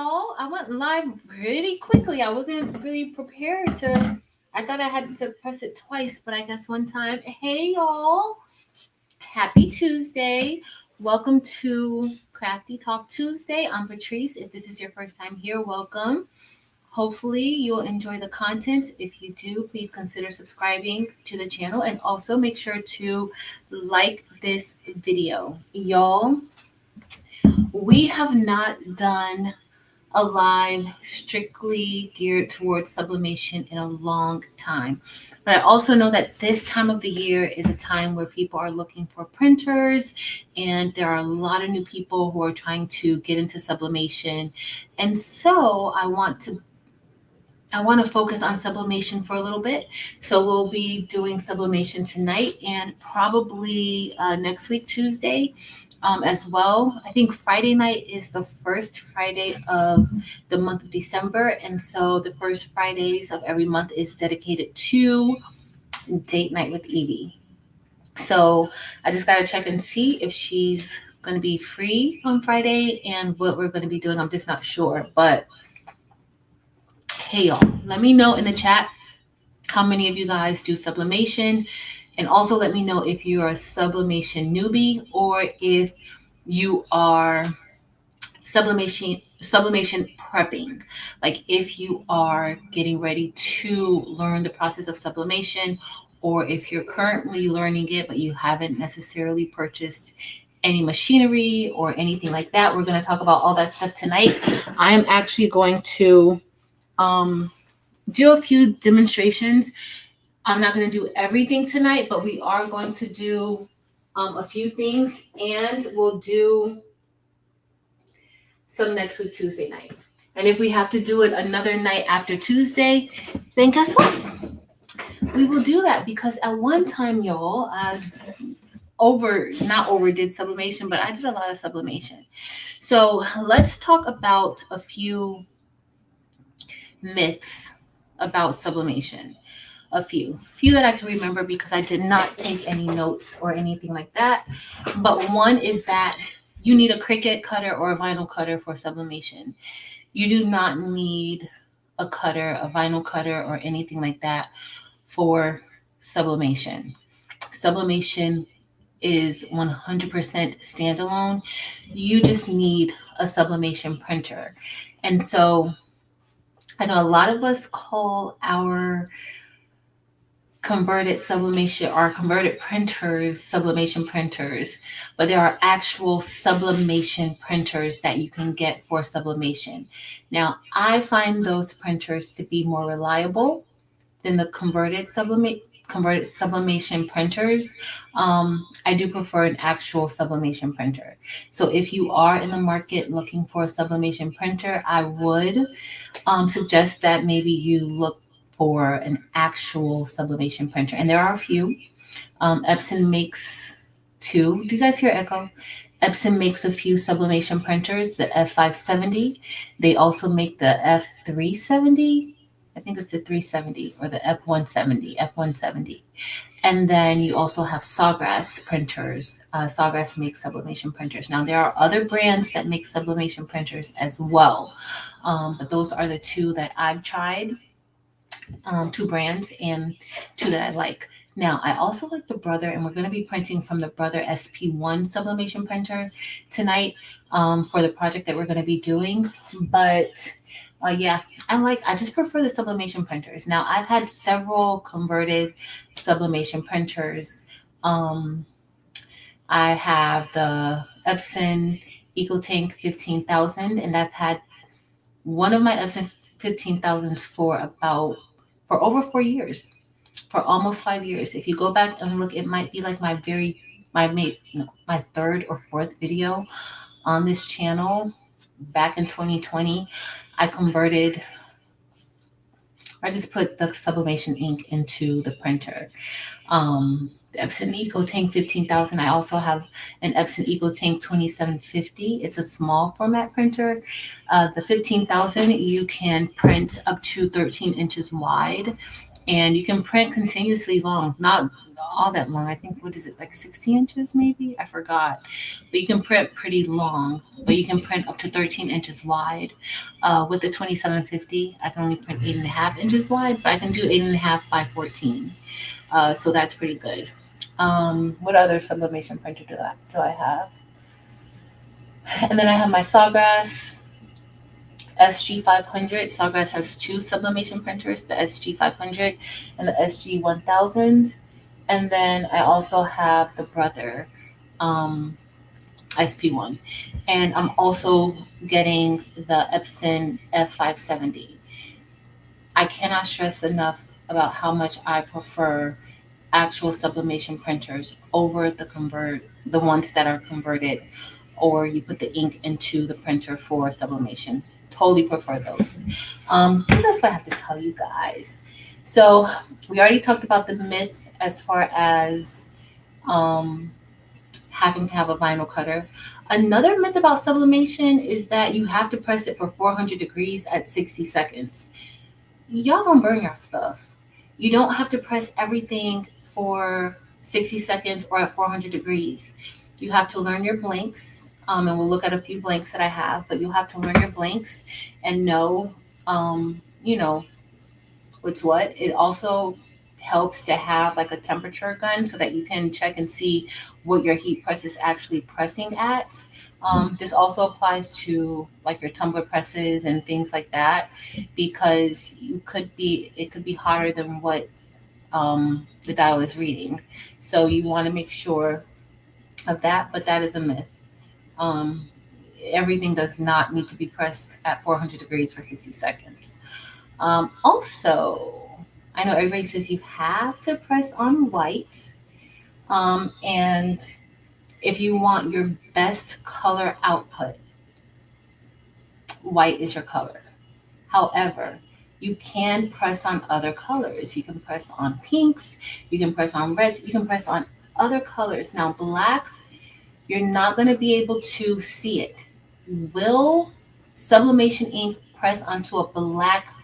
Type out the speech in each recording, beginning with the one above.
y'all. I went live pretty quickly. I wasn't really prepared to. I thought I had to press it twice, but I guess one time. Hey, y'all. Happy Tuesday. Welcome to Crafty Talk Tuesday. I'm Patrice. If this is your first time here, welcome. Hopefully, you'll enjoy the content. If you do, please consider subscribing to the channel and also make sure to like this video. Y'all, we have not done a live strictly geared towards sublimation in a long time. But I also know that this time of the year is a time where people are looking for printers, and there are a lot of new people who are trying to get into sublimation. And so I want to focus on sublimation for a little bit. So we'll be doing sublimation tonight and probably next week, Tuesday, as well. I think Friday night is the first Friday of the month of December. And so the first Fridays of every month is dedicated to date night with Evie. So I just got to check and see if she's going to be free on Friday and what we're going to be doing. I'm just not sure. But hey, y'all, let me know in the chat how many of you guys do sublimation. And also let me know if you're a sublimation newbie or if you are sublimation prepping. Like if you are getting ready to learn the process of sublimation, or if you're currently learning it, but you haven't necessarily purchased any machinery or anything like that. We're going to talk about all that stuff tonight. I am actually going to do a few demonstrations. I'm not going to do everything tonight, but we are going to do a few things, and we'll do some next week Tuesday night. And if we have to do it another night after Tuesday, then guess what? We will do that, because at one time, y'all, not overdid sublimation, but I did a lot of sublimation. So let's talk about a few myths about sublimation. A few that I can remember, because I did not take any notes or anything like that. But one is that you need a Cricut cutter or a vinyl cutter for sublimation. You do not need a cutter, a vinyl cutter, or anything like that for sublimation. Sublimation is 100% standalone. You just need a sublimation printer. And so I know a lot of us call our converted printers sublimation printers, but there are actual sublimation printers that you can get for sublimation. Now, I find those printers to be more reliable than the converted sublimation printers. I do prefer an actual sublimation printer. So if you are in the market looking for a sublimation printer, I would suggest that maybe you look for an actual sublimation printer. And there are a few. Epson makes two. Do you guys hear echo? Epson makes a few sublimation printers, the F570. They also make the F370. I think it's the 370 or the F170. And then you also have Sawgrass printers. Sawgrass makes sublimation printers. Now, there are other brands that make sublimation printers as well. But those are the two that I've tried. Two brands and two that I like. Now, I also like the Brother, and we're going to be printing from the Brother SP1 sublimation printer tonight for the project that we're going to be doing. But yeah, I just prefer the sublimation printers. Now, I've had several converted sublimation printers. I have the Epson EcoTank 15,000, and I've had one of my Epson 15,000s for over 4 years, for almost 5 years. If you go back and look, it might be like my third or fourth video on this channel. Back in 2020, I just put the sublimation ink into the printer. The Epson EcoTank 15,000. I also have an Epson EcoTank 2750. It's a small format printer. The 15,000, you can print up to 13 inches wide. And you can print continuously long, not all that long. I think, what is it, like 60 inches maybe? I forgot. But you can print pretty long, but you can print up to 13 inches wide. With the 2750, I can only print 8.5 inches wide, but I can do 8.5 by 14. So that's pretty good. What other sublimation printer do I have? And then I have my Sawgrass SG500. Sawgrass has two sublimation printers, the SG500 and the SG1000. And then I also have the Brother SP1. And I'm also getting the Epson F570. I cannot stress enough about how much I prefer actual sublimation printers over the ones that are converted, or you put the ink into the printer for sublimation. Totally prefer those. What else do I have to tell you guys? So we already talked about the myth as far as um, having to have a vinyl cutter. Another myth about sublimation is that you have to press it for 400 degrees at 60 seconds. Y'all gonna burn your stuff. You don't have to press everything for 60 seconds or at 400 degrees. You have to learn your blanks, and we'll look at a few blanks that I have, but you'll have to learn your blanks and know, you know, what's what. It also helps to have like a temperature gun so that you can check and see what your heat press is actually pressing at. This also applies to like your tumbler presses and things like that, because it could be hotter than what the dial is reading. So you want to make sure of that, but that is a myth. Um, Everything does not need to be pressed at 400 degrees for 60 seconds. Also, I know everybody says you have to press on white. And if you want your best color output, white is your color. However, you can press on other colors. You can press on pinks, you can press on reds, you can press on other colors. Now, black, you're not going to be able to see it. Will sublimation ink press onto a black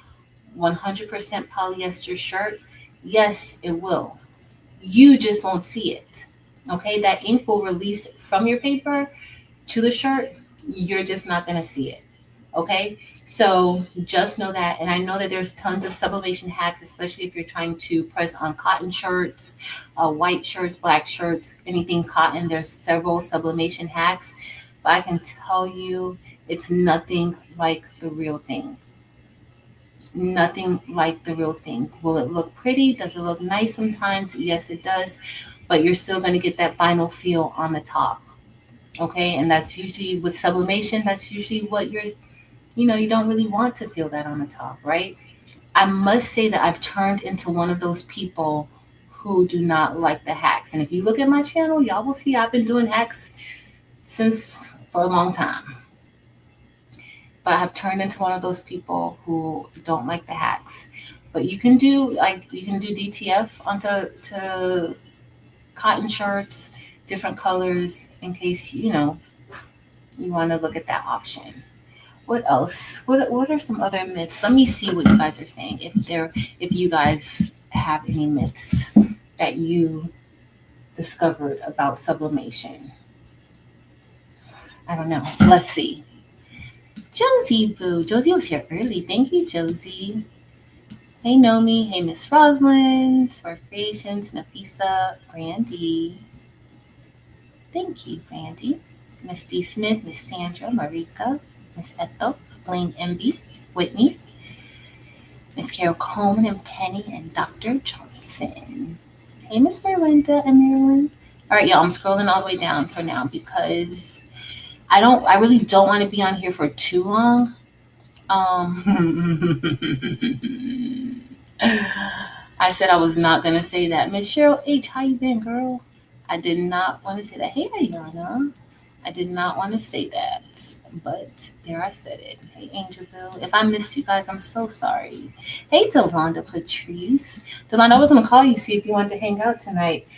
100% polyester shirt? Yes, it will. You just won't see it. Okay, that ink will release from your paper to the shirt. You're just not going to see it. Okay, so just know that. And I know that there's tons of sublimation hacks, especially if you're trying to press on cotton shirts, white shirts, black shirts, anything cotton. There's several sublimation hacks, but I can tell you it's nothing like the real thing. Nothing like the real thing. Will it look pretty? Does it look nice sometimes? Yes, it does. But you're still going to get that vinyl feel on the top. Okay, and that's usually with sublimation, that's usually what you don't really want to feel that on the top, right? I must say that I've turned into one of those people who do not like the hacks. And if you look at my channel, y'all will see I've been doing hacks since for a long time. But I've turned into one of those people who don't like the hacks. But you can do DTF onto cotton shirts, different colors, in case you want to look at that option. What else? What are some other myths? Let me see what you guys are saying. If you guys have any myths that you discovered about sublimation. I don't know. Let's see. Josie Boo. Josie was here early. Thank you, Josie. Hey Nomi. Hey Miss Rosalind. Swarfations, Nafisa, Brandy. Thank you, Brandy. Miss D. Smith, Miss Sandra, Marika, Miss Ethel, Blaine MB, Whitney, Miss Carol Coleman and Penny, and Dr. Johnson. Hey, Miss Miranda and Marilyn. All right, y'all, I'm scrolling all the way down for now because I really don't want to be on here for too long. I said I was not gonna say that. Miss Cheryl H, how you been, girl? I did not want to say that. Hey, Ayana. I did not want to say that, but there I said it. Hey, Angel Bill. If I missed you guys, I'm so sorry. Hey, Delonda Patrice. Delonda, I was going to call you, see if you wanted to hang out tonight.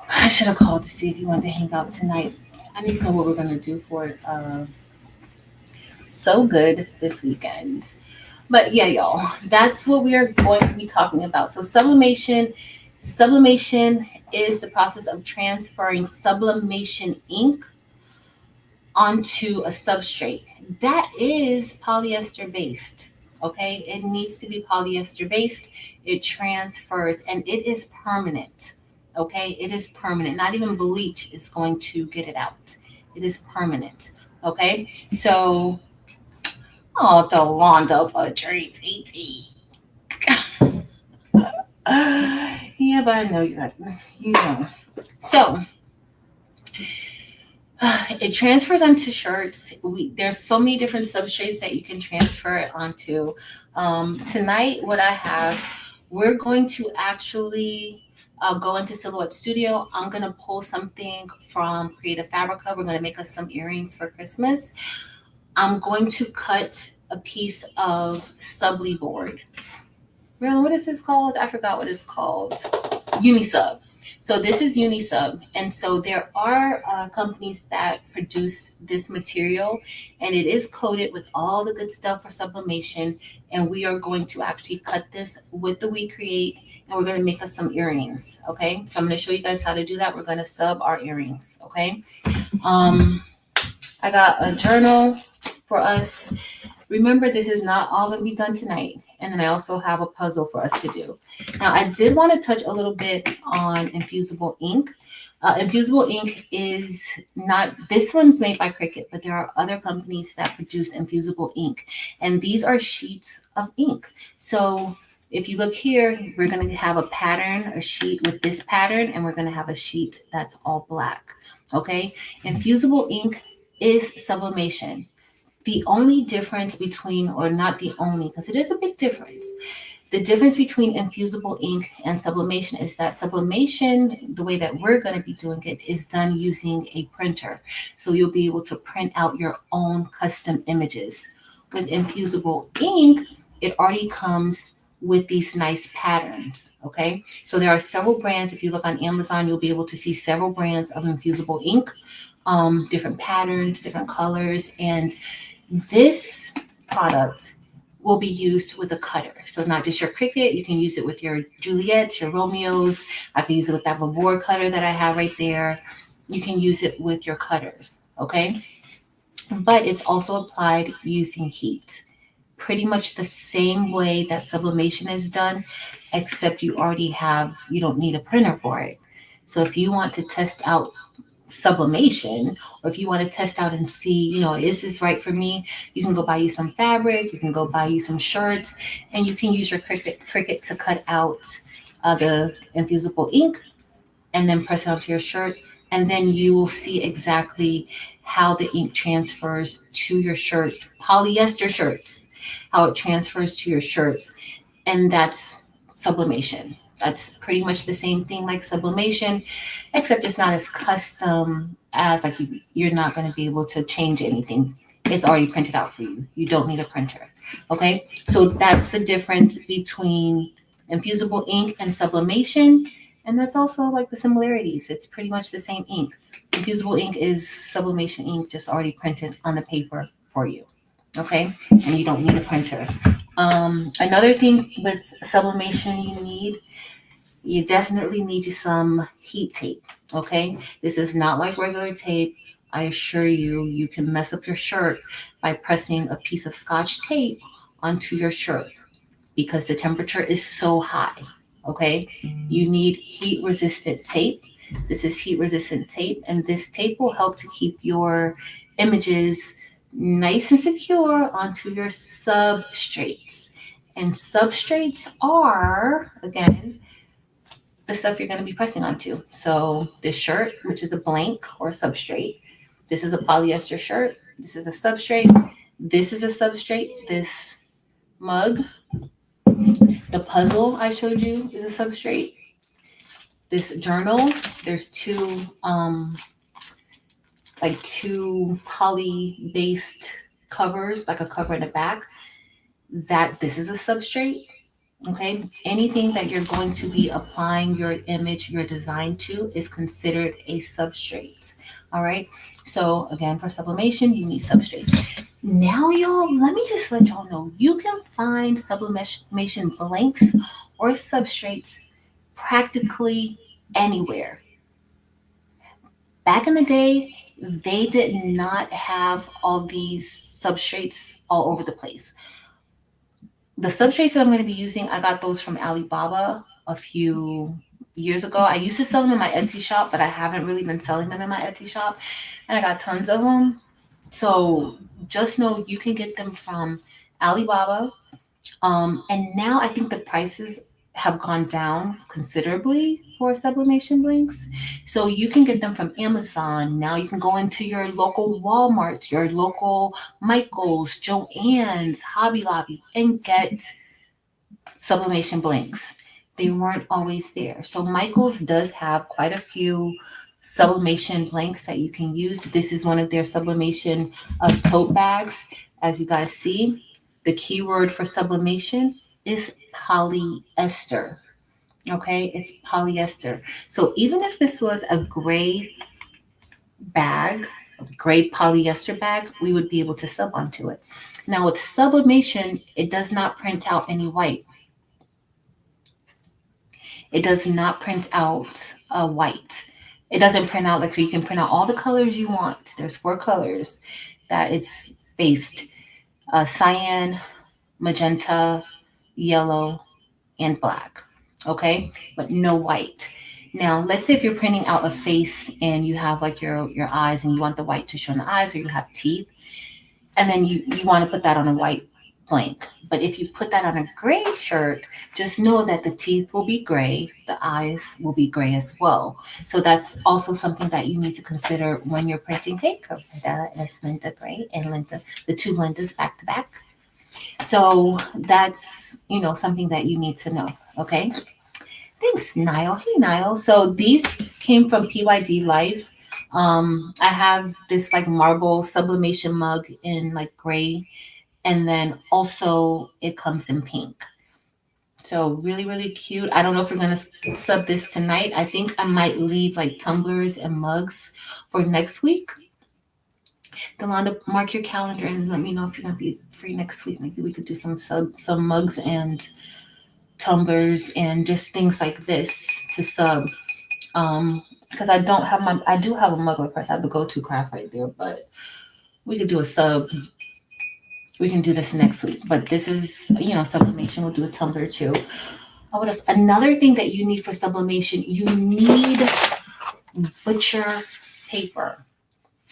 I should have called to see if you wanted to hang out tonight. I need to know what we're going to do for So Good this weekend. But yeah, y'all, that's what we are going to be talking about. So sublimation is the process of transferring sublimation ink onto a substrate that is polyester based. Okay, it needs to be polyester based. It transfers and it is permanent. Okay, it is permanent. Not even bleach is going to get it out. It is permanent. Okay, so oh, Delonda Patrice, yeah, but I know you got you know. So it transfers onto shirts. There's so many different substrates that you can transfer it onto. Tonight, what I have, we're going to actually go into Silhouette Studio. I'm gonna pull something from Creative Fabrica. We're gonna make us some earrings for Christmas. I'm going to cut a piece of Subly board. Really, what is this called? I forgot what it's called. Unisub. So this is Unisub, and so there are companies that produce this material, and it is coated with all the good stuff for sublimation. And we are going to actually cut this with the We Create, and we're going to make us some earrings. Okay, so I'm going to show you guys how to do that. We're going to sub our earrings. Okay, um, I got a journal for us. Remember, this is not all going to be done tonight. And then I also have a puzzle for us to do. Now, I did want to touch a little bit on infusible ink. Infusible ink is not, this one's made by Cricut, but there are other companies that produce infusible ink. And these are sheets of ink. So if you look here, we're going to have a pattern, a sheet with this pattern, and we're going to have a sheet that's all black. Okay? Infusible ink is sublimation. The only difference between, or not the only, because it is a big difference. The difference between infusible ink and sublimation is that sublimation, the way that we're going to be doing it, is done using a printer. So you'll be able to print out your own custom images. With infusible ink, it already comes with these nice patterns. Okay. So there are several brands. If you look on Amazon, you'll be able to see several brands of infusible ink, different patterns, different colors, and this product will be used with a cutter. So not just your Cricut, you can use it with your Juliets, your Romeos. I can use it with that board cutter that I have right there. You can use it with your cutters, okay? But it's also applied using heat. Pretty much the same way that sublimation is done, except you don't need a printer for it. So if you want to test out sublimation, or if you want to test out and see, is this right for me, you can go buy you some fabric, you can go buy you some shirts, and you can use your Cricut to cut out the infusible ink and then press it onto your shirt, and then you will see exactly how the ink transfers to your shirts, polyester shirts, how it transfers to your shirts, and that's sublimation. That's pretty much the same thing like sublimation, except it's not as custom as like you're not going to be able to change anything. It's already printed out for you. You don't need a printer. Okay, so that's the difference between infusible ink and sublimation, and that's also like the similarities. It's pretty much the same ink. Infusible ink is sublimation ink, just already printed on the paper for you. Okay, and you don't need a printer. Another thing with sublimation you definitely need some heat tape. Okay, this is not like regular tape. I assure you, you can mess up your shirt by pressing a piece of Scotch tape onto your shirt because the temperature is so high. Okay, you need heat resistant tape. This is heat resistant tape, and this tape will help to keep your images nice and secure onto your substrates. And substrates are, again, the stuff you're going to be pressing onto. So this shirt, which is a blank or substrate, this is a polyester shirt, this is a substrate, this is a substrate, this mug, the puzzle I showed you is a substrate, this journal, there's two poly based covers, like a cover and a back, that this is a substrate. Okay, anything that you're going to be applying your image, your design to is considered a substrate. All right, so again, for sublimation, you need substrates. Now, y'all, let me just let y'all know you can find sublimation blanks or substrates practically anywhere. Back in the day, they did not have all these substrates all over the place. The substrates that I'm going to be using, I got those from Alibaba a few years ago. I used to sell them in my Etsy shop, but I haven't really been selling them in my Etsy shop. And I got tons of them. So just know you can get them from Alibaba. And now I think the prices have gone down considerably for sublimation blinks. So you can get them from Amazon. Now you can go into your local Walmart, your local Michael's, Joann's, Hobby Lobby, and get sublimation blinks. They weren't always there. So Michael's does have quite a few sublimation blanks that you can use. This is one of their sublimation tote bags. As you guys see, the keyword for sublimation is polyester. Okay, it's polyester. So even if this was a gray bag, a gray polyester bag, we would be able to sub onto it. Now with sublimation, it does not print out any white. It does not print out white. It doesn't print out like, so you can print out all the colors you want. There's 4 colors that it's based: cyan, magenta, yellow, and black. Okay, but no white. Now, let's say if you're printing out a face and you have like your eyes and you want the white to show in the eyes, or you have teeth, and then you want to put that on a white blank. But if you put that on a gray shirt, just know that the teeth will be gray, the eyes will be gray as well. So that's also something that you need to consider when you're printing paper. That's Linda Gray and Linda, the two Lindas back to back. So that's, something that you need to know. Okay. Thanks, Niall. Hey, Niall. So these came from PYD Life. I have this like marble sublimation mug in like gray, and then also it comes in pink. So really, really cute. I don't know if we're gonna sub this tonight. I think I might leave like tumblers and mugs for next week. Delonda, mark your calendar and let me know if you're gonna be free next week. Maybe we could do some mugs and tumblers and just things like this to sub. Because I do have a mugler press. I have the go-to craft right there, but we could do a sub. We can do this next week, but this is, sublimation. We'll do a tumbler too. Oh, what else? Another thing that you need for sublimation, you need butcher paper.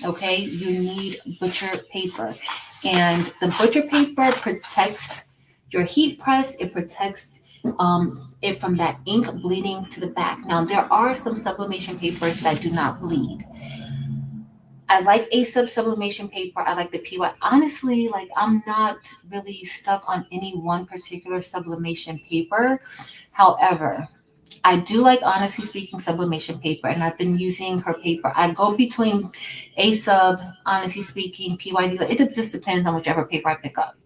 Okay, you need butcher paper, and the butcher paper protects your heat press. It protects it from that ink bleeding to the back. Now there are some sublimation papers that do not bleed. I like ASUB sublimation paper. I like the PY. Honestly, like I'm not really stuck on any one particular sublimation paper. However, I do like Honestly Speaking sublimation paper, and I've been using her paper. I go between ASUB, Honestly Speaking, PYD. It just depends on whichever paper I pick up.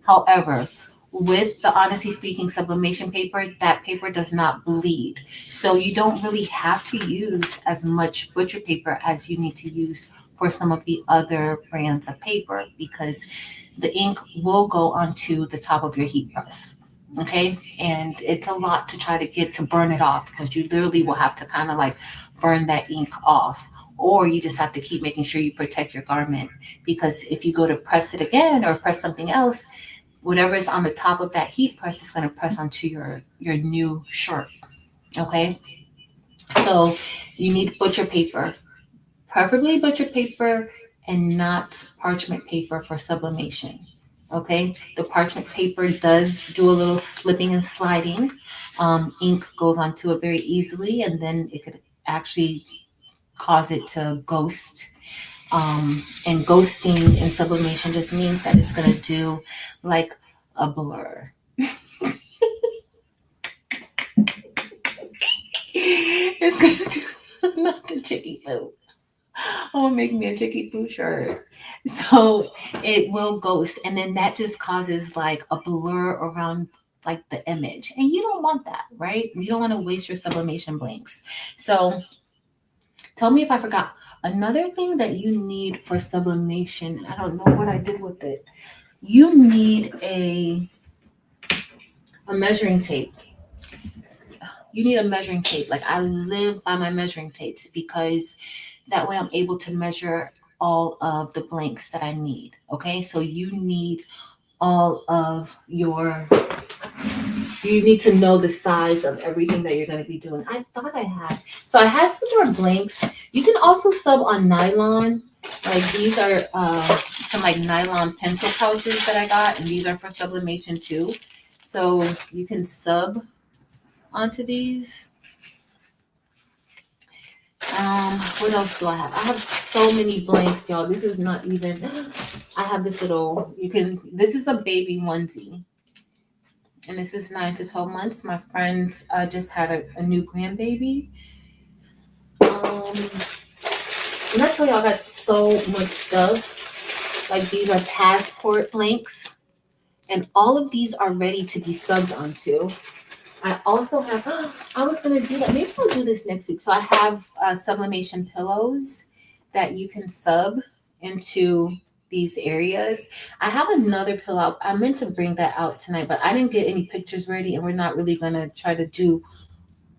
However, with the Honestly Speaking sublimation paper, that paper does not bleed. So you don't really have to use as much butcher paper as you need to use for some of the other brands of paper, because the ink will go onto the top of your heat press. Okay. And it's a lot to try to get to burn it off, because you literally will have to kind of like burn that ink off. Or you just have to keep making sure you protect your garment, because if you go to press it again or press something else, whatever is on the top of that heat press is going to press onto your new shirt. Okay. So you need butcher paper, preferably butcher paper and not parchment paper for sublimation. Okay, the parchment paper does do a little slipping and sliding. Ink goes onto it very easily, and then it could actually cause it to ghost. And ghosting in sublimation just means that it's going to do like a blur. It's going to do not the chicky poo. Oh, make me a chicky poo shirt. So it will ghost, and then that just causes like a blur around like the image, and you don't want that, right? You don't want to waste your sublimation blanks. So tell me if I forgot. Another thing that you need for sublimation, I don't know what I did with it. You need a measuring tape. You need a measuring tape. Like I live by my measuring tapes because that way I'm able to measure all of the blanks that I need. Okay, so all of your you need to know the size of everything that you're going to be doing. I thought I had. So I have some more blanks. You can also sub on nylon. Like these are some like nylon pencil pouches that I got, and these are for sublimation too. So you can sub onto these. What else do I have? I have so many blanks, y'all. This is not even. I have this little. This is a baby onesie, and this is 9 to 12 months. My friend just had a new grandbaby. And I tell y'all, I got so much stuff. Like these are passport blanks, and all of these are ready to be subbed onto. I also have, I was going to do that. Maybe I'll do this next week. So I have sublimation pillows that you can sub into these areas. I have another pillow. I meant to bring that out tonight, but I didn't get any pictures ready, and we're not really going to try to do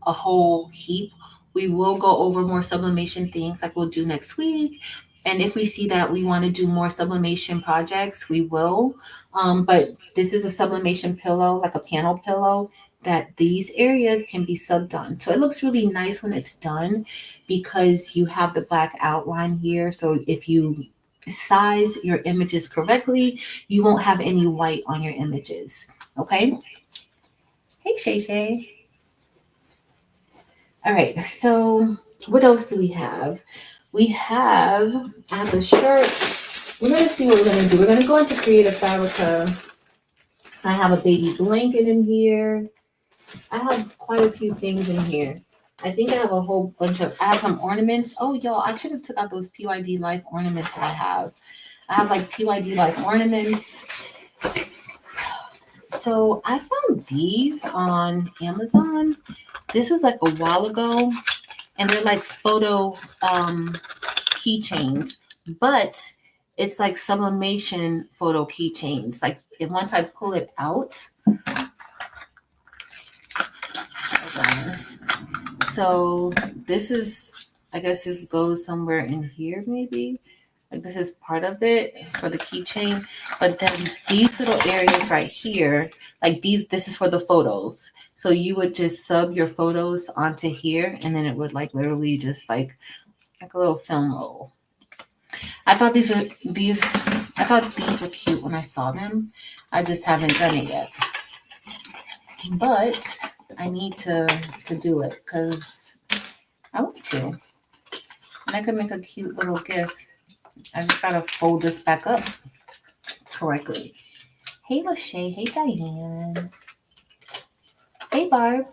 a whole heap. We will go over more sublimation things like we'll do next week. And if we see that we want to do more sublimation projects, we will. But this is a sublimation pillow, like a panel pillow, that these areas can be subbed on. So it looks really nice when it's done because you have the black outline here. So if you size your images correctly, you won't have any white on your images. Okay? Hey, Shay Shay. All right, so what else do we have? I have a shirt. We're going to see what we're going to do. We're going to go into Creative Fabrica. I have a baby blanket in here. I have quite a few things in here. I think I have I have some ornaments. Oh, y'all, I should have took out those PYD Life ornaments that I have. I have like PYD Life ornaments. So I found these on Amazon. This was like a while ago. And they're like photo keychains, but it's like sublimation photo keychains. Like once I pull it out, so this is, I guess this goes somewhere in here maybe. Like this is part of it for the keychain, but then these little areas right here, like this is for the photos. So you would just sub your photos onto here, and then it would like literally just like a little film roll. I thought these were cute when I saw them. I just haven't done it yet. But I need to do it because I want to. And I could make a cute little gift. I just gotta fold this back up correctly. Hey, Lachey. Hey, Diane. Hey, Barb.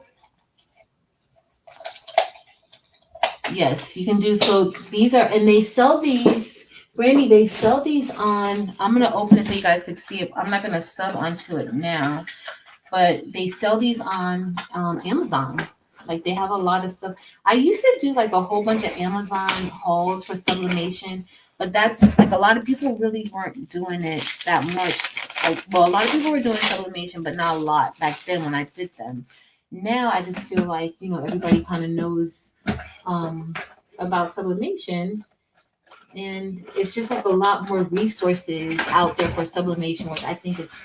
Yes, you can do so. These are, and they sell these, Brandy, they sell these on, I'm going to open it so you guys can see it. I'm not going to sub onto it now, but they sell these on Amazon. Like they have a lot of stuff. I used to do like a whole bunch of Amazon hauls for sublimation, but that's like a lot of people really weren't doing it that much. Like, well, a lot of people were doing sublimation, but not a lot back then when I did them. Now I just feel like, everybody kind of knows about sublimation, and it's just like a lot more resources out there for sublimation, which I think it's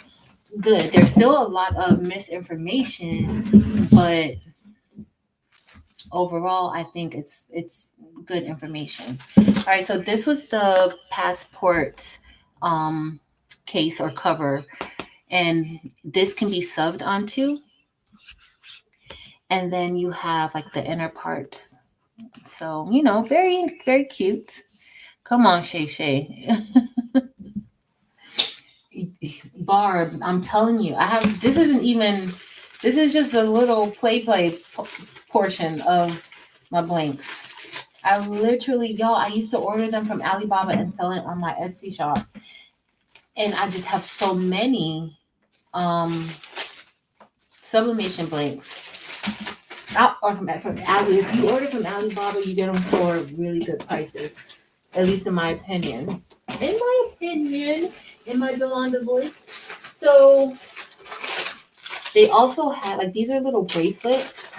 good. There's still a lot of misinformation, but overall I think it's good information. All right, so this was the passport case or cover, and this can be subbed onto, and then you have like the inner parts. So, very, very cute. Come on, Shay Shay. Barb, I'm telling you, this is just a little play portion of my blanks. I used to order them from Alibaba and sell it on my Etsy shop. And I just have so many sublimation blanks. or from Ali. If you order from Alibaba, you get them for really good prices. At least in my opinion. In my Delonda voice. So they also have like these are little bracelets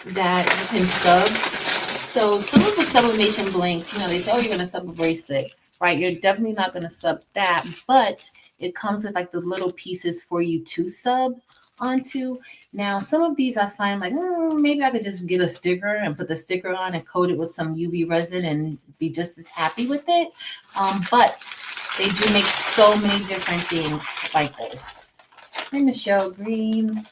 that you can sub. So some of the sublimation blanks, they say, oh, you're gonna sub a bracelet, right? You're definitely not gonna sub that, but it comes with like the little pieces for you to sub onto. Now, some of these I find like maybe I could just get a sticker and put the sticker on and coat it with some UV resin and be just as happy with it. But they do make so many different things like this. Hi, Michelle Green.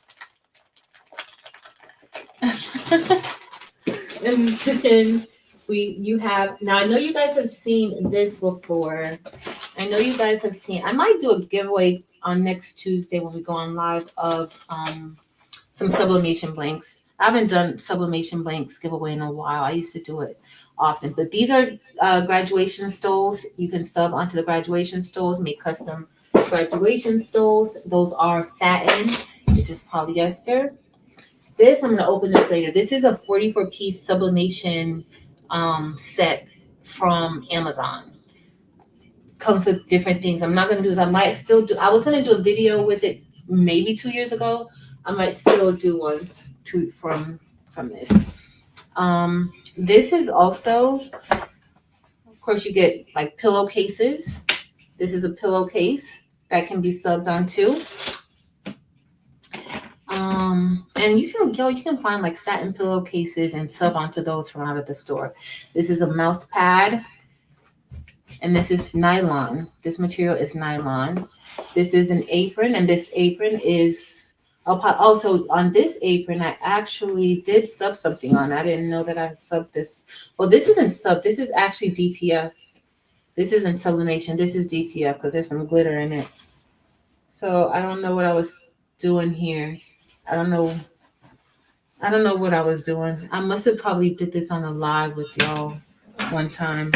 And then you have, now I know you guys have seen this before. I might do a giveaway on next Tuesday when we go on live of some sublimation blanks. I haven't done sublimation blanks giveaway in a while. I used to do it often, but these are graduation stoles. You can sub onto the graduation stoles, make custom graduation stoles. Those are satin, which is polyester. This, I'm going to open this later. This is a 44-piece sublimation set from Amazon. Comes with different things. I'm not going to do this. I was going to do a video with it maybe 2 years ago. I might still do one from this. This is also, of course, you get like pillowcases. This is a pillowcase that can be subbed onto. And you can find like satin pillowcases and sub onto those from out of the store. This is a mouse pad, and this is nylon. This material is nylon. This is an apron, and this apron is also on this apron. I actually did sub something on. I didn't know that I subbed this. Well, this isn't sub. This is actually DTF. This isn't sublimation. This is DTF because there's some glitter in it. So I don't know what I was doing here. I don't know what I was doing. I must have probably did this on a live with y'all one time.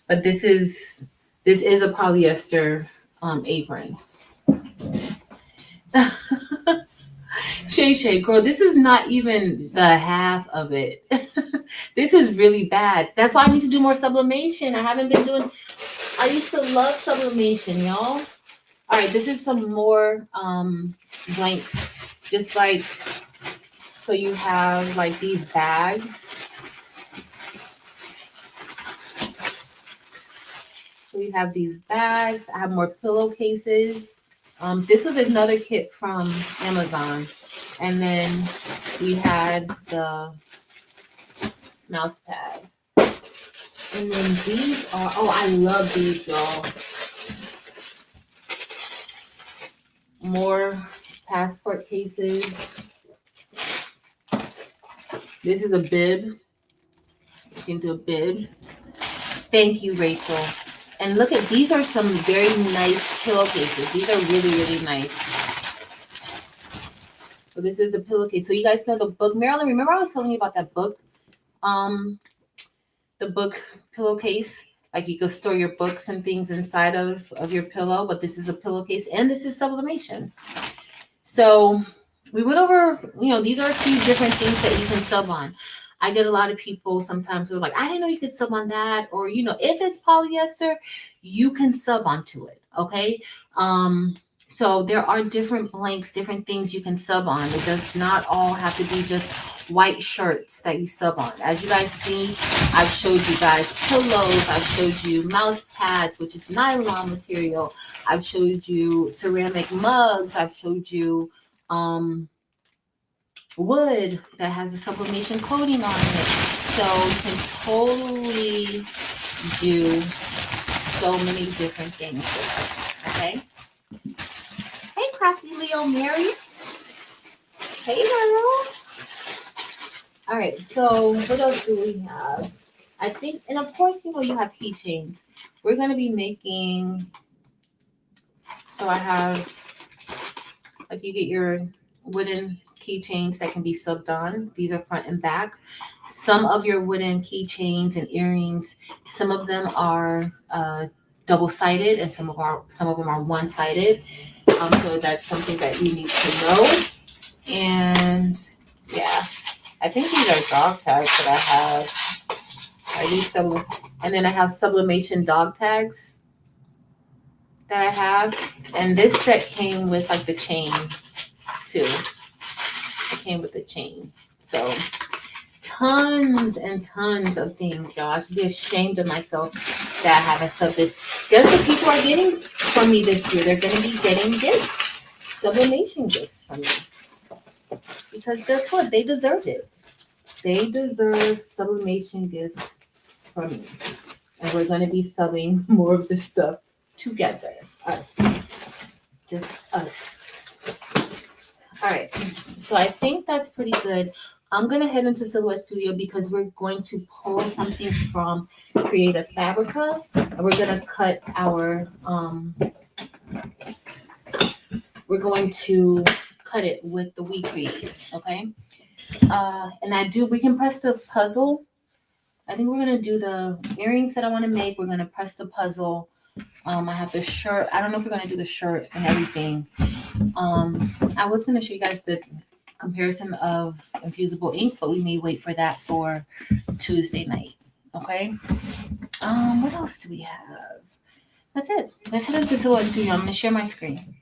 But this is a polyester apron. Shay, girl, this is not even the half of it. This is really bad. That's why I need to do more sublimation. I used to love sublimation, y'all. All right, this is some more blanks. Just like, so you have like these bags. So you have these bags. I have more pillowcases. This was another kit from Amazon. And then we had the mouse pad. And then these are, I love these, y'all. More passport cases. This is a bib. You can do a bib. Thank you, Rachel. And look at, these are some very nice pillowcases. These are really, really nice. So this is a pillowcase. So you guys know the book, Marilyn, remember I was telling you about that book? The book pillowcase. Like you could store your books and things inside of your pillow, but this is a pillowcase and this is sublimation. So we went over, these are a few different things that you can sub on. I get a lot of people sometimes who are like, I didn't know you could sub on that. Or, if it's polyester, you can sub onto it. Okay. So there are different blanks, different things you can sub on. It does not all have to be just white shirts that you sub on. As you guys see, I've showed you guys pillows. I've showed you mouse pads, which is nylon material. I've showed you ceramic mugs. I've showed you wood that has a sublimation coating on it. So you can totally do so many different things with it. Okay. Hey, Crafty Leo Mary. Hey, girl. All right. So what else do we have? I think, and of course, you have keychains. We're going to be making, so I have, like you get your wooden keychains that can be subbed on. These are front and back. Some of your wooden keychains and earrings, some of them are double-sided and some of them are one-sided. So that's something that you need to know. And Yeah, I think these are dog tags that I have. Are these some? And then I have sublimation dog tags that I have. And this set came with like the chain too. It came with the chain. So tons and tons of things, y'all. I should be ashamed of myself that I haven't subbed this. Guess what people are getting from me this year? They're going to be getting gifts, sublimation gifts from me. Because guess what? They deserve it. They deserve sublimation gifts from me. And we're going to be subbing more of this stuff together. Us. Just us. All right. So I think that's pretty good. I'm going to head into Silhouette Studio because we're going to pull something from Creative Fabrica. And we're going to cut our, we're going to cut it with the We Create. Okay. And we can press the puzzle. I think we're going to do the earrings that I want to make. We're going to press the puzzle. I have the shirt. I don't know if we're going to do the shirt and everything. I was going to show you guys the comparison of infusible ink, but we may wait for that for Tuesday night. Okay. What else do we have? That's it. Let's head into Silhouette Studio. I'm going to share my screen.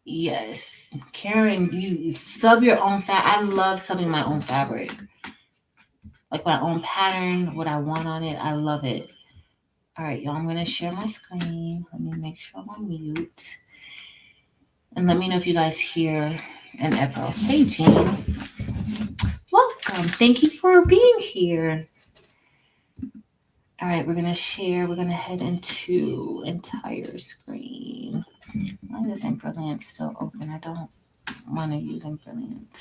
Yes. Karen, you sub your own I love subbing my own fabric. Like my own pattern, what I want on it. I love it. All right, y'all, I'm going to share my screen. Let me make sure I'm on mute. And let me know if you guys hear an echo. Hey, Jean. Welcome. Thank you for being here. All right, we're going to share. We're going to head into entire screen. Why is Brilliant still open? I don't want to use Brilliant.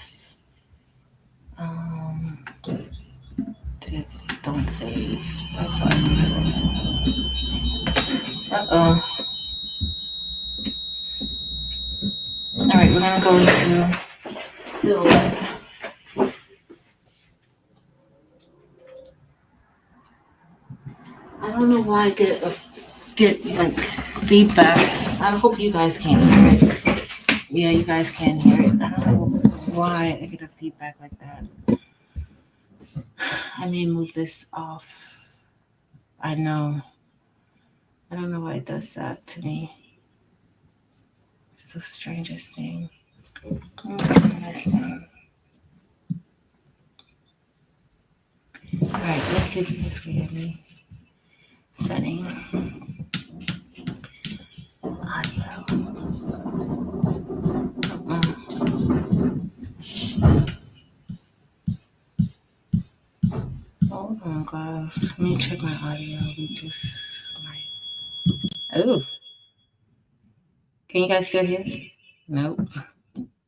Don't save. That's why it's still open. Uh-oh. All right, we're going to go into Silhouette. I don't know why I get like feedback. I hope you guys can hear it. Yeah, you guys can hear it. I don't know why I get a feedback like that. I may move this off. I know. I don't know why it does that to me. It's the strangest thing. This thing. All right, let's see if you guys can hear me. Setting. Audio. Oh my gosh. Let me check my audio. We just might. Oh. Can you guys still hear? Nope.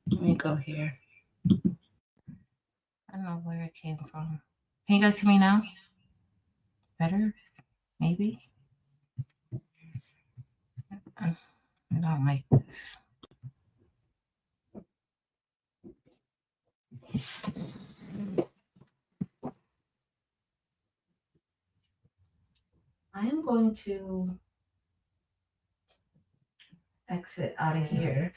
Let me go here. I don't know where it came from. Can you guys hear me now? Better? Maybe? I don't like this. I am going to exit out of here.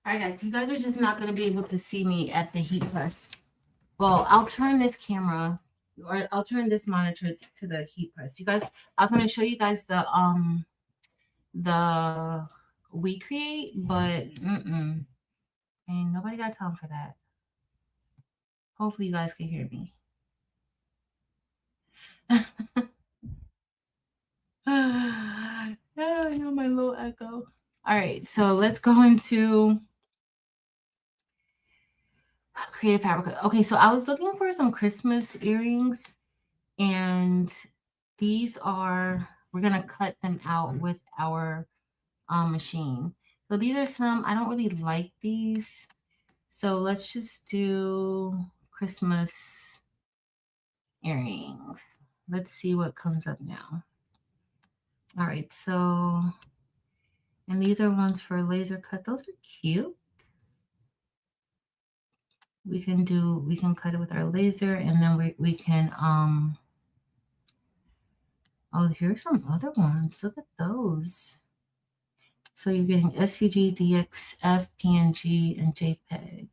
All right, guys, you guys are just not going to be able to see me at the heat press. Well, I'll turn this camera, or I'll turn this monitor to the heat press. You guys, I was going to show you guys the We Create, but ain't nobody got time for that. Hopefully you guys can hear me. I know my little echo. All right, so let's go into Creative Fabric. Okay, so I was looking for some Christmas earrings, and these are, we're gonna cut them out with our machine. So these are some, I don't really like these. So let's just do Christmas earrings. Let's see what comes up now. All right, so, and these are ones for laser cut. Those are cute. We can cut it with our laser, and then we can, oh, here's some other ones. Look at those. So you're getting SVG, DXF, PNG, and JPEG.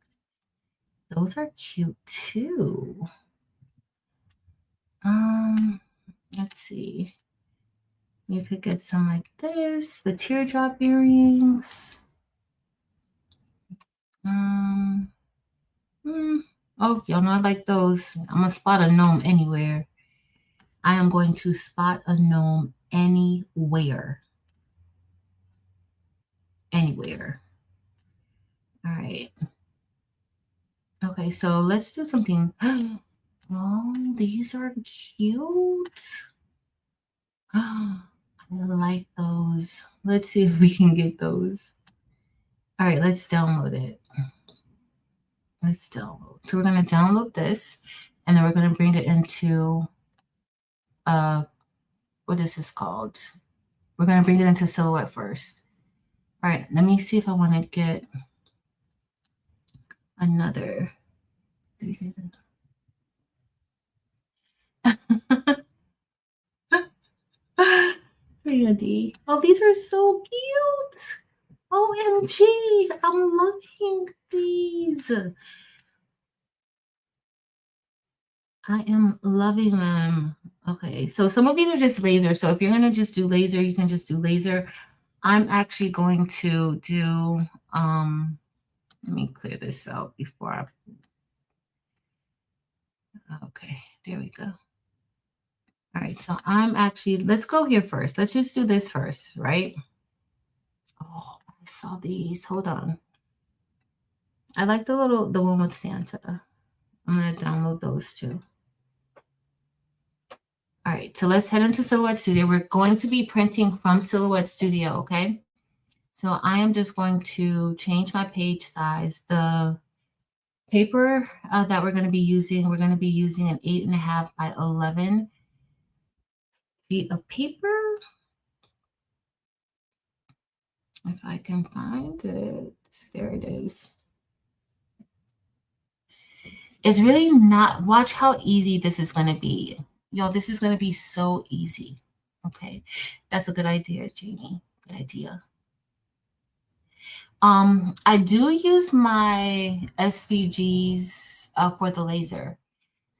Those are cute too. Let's see. You could get some like this, the teardrop earrings. Oh, y'all know I like those. I'm gonna spot a gnome anywhere. I am going to spot a gnome anywhere. Anywhere. All right. Okay, so let's do something. Oh, these are cute. I like those. Let's see if we can get those. All right, let's download it. Let's download. So we're going to download this, and then we're going to bring it into, what is this called? We're going to bring it into Silhouette first. All right, let me see if I want to get another. Pretty. Oh, these are so cute. OMG, I'm loving these. I am loving them. Okay, so some of these are just laser. So if you're going to just do laser, you can just do laser. I'm actually going to do, let me clear this out before I, okay, there we go. All right, so I'm actually, let's go here first. Let's just do this first, right? Oh, I saw these. Hold on. I like the one with Santa. I'm going to download those too. All right, so let's head into Silhouette Studio. We're going to be printing from Silhouette Studio, okay? So I am just going to change my page size. The paper that we're going to be using an 8.5 by 11 feet of paper. If I can find it, there it is. It's really not, watch how easy this is going to be. Yo, this is going to be so easy. Okay, that's a good idea, Jamie. Good idea. I do use my SVGs for the laser.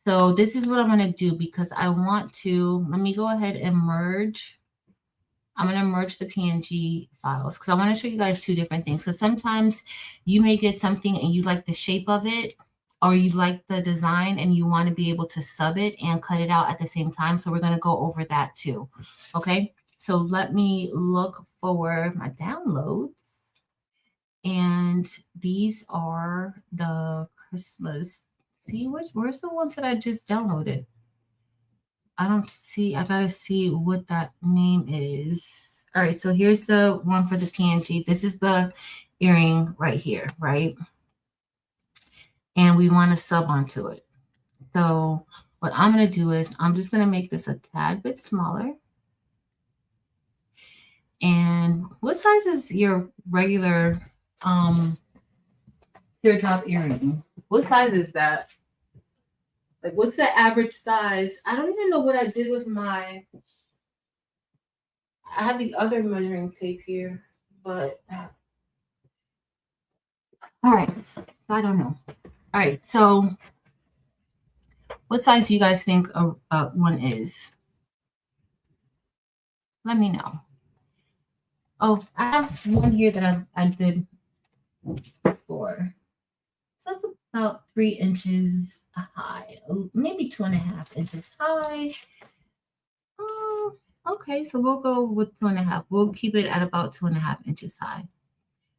So this is what I'm going to do because I want to, let me go ahead and merge. I'm going to merge the PNG files because I want to show you guys two different things. Because sometimes you may get something and you like the shape of it, or you like the design and you want to be able to sub it and cut it out at the same time. So we're going to go over that too. Okay, so let me look for my downloads. And these are the Christmas. See, where's the ones that I just downloaded? I don't see, I gotta see what that name is. All right, so here's the one for the PNG. This is the earring right here, right? And we want to sub onto it. So what I'm gonna do is I'm just gonna make this a tad bit smaller. And what size is your regular teardrop earring? What size is that? Like, what's the average size? I don't even know what I did with my, I have the other measuring tape here, but all right, I don't know. All right, so what size do you guys think one is? Let me know. Oh, I have one here that I did before. So it's about 3 inches high, maybe 2.5 inches high. Okay, so we'll go with 2.5. We'll keep it at about 2.5 inches high.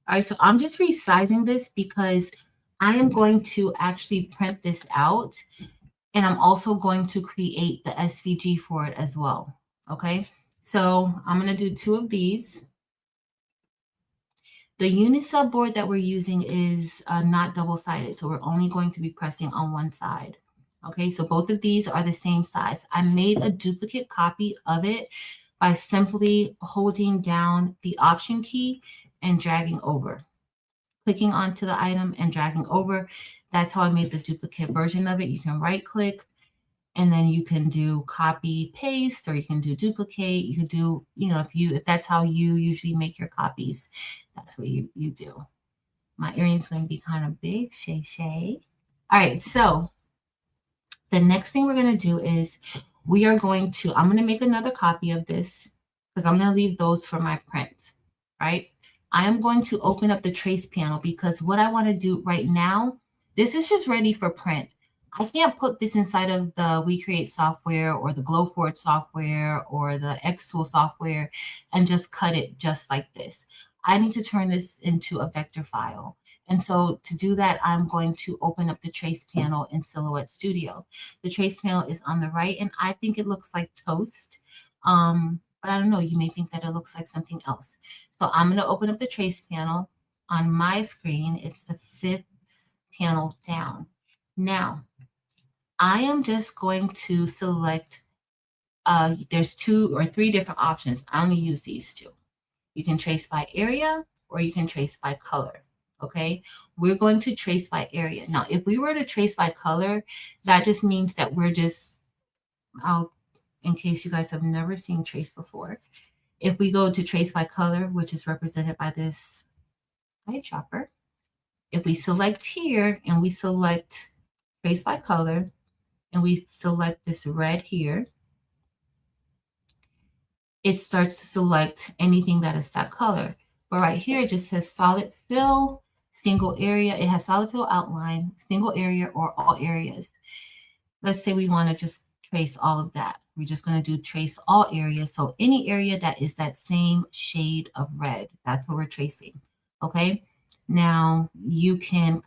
All right, so I'm just resizing this because I am going to actually print this out, and I'm also going to create the SVG for it as well. Okay, so I'm going to do 2 of these. The Unisub board that we're using is not double-sided, so we're only going to be pressing on one side. Okay, so both of these are the same size. I made a duplicate copy of it by simply holding down the Option key and dragging over. Clicking onto the item and dragging over. That's how I made the duplicate version of it. You can right-click And then you can do copy, paste, or you can do duplicate. You can do, if that's how you usually make your copies, that's what you do. My earring's going to be kind of big, shay. All right, so the next thing we're going to do is I'm going to make another copy of this because I'm going to leave those for my print, right? I am going to open up the trace panel because what I want to do right now, this is just ready for print. I can't put this inside of the WeCreate software or the Glowforge software or the Xtool software and just cut it just like this. I need to turn this into a vector file. And so to do that, I'm going to open up the trace panel in Silhouette Studio. The trace panel is on the right, and I think it looks like toast. But I don't know, you may think that it looks like something else. So I'm going to open up the trace panel. On my screen, it's the 5th panel down. Now, I am just going to select, there's 2 or 3 different options. I only use these 2. You can trace by area or you can trace by color. Okay, we're going to trace by area. Now, if we were to trace by color, that just means that we're just, in case you guys have never seen trace before, if we go to trace by color, which is represented by this eyedropper, if we select here and we select trace by color and we select this red here, it starts to select anything that is that color. But right here, it just says solid fill, single area. It has solid fill outline, single area, or all areas. Let's say we want to just trace all of that. We're just going to do trace all areas. So any area that is that same shade of red, that's what we're tracing. Okay. Now you can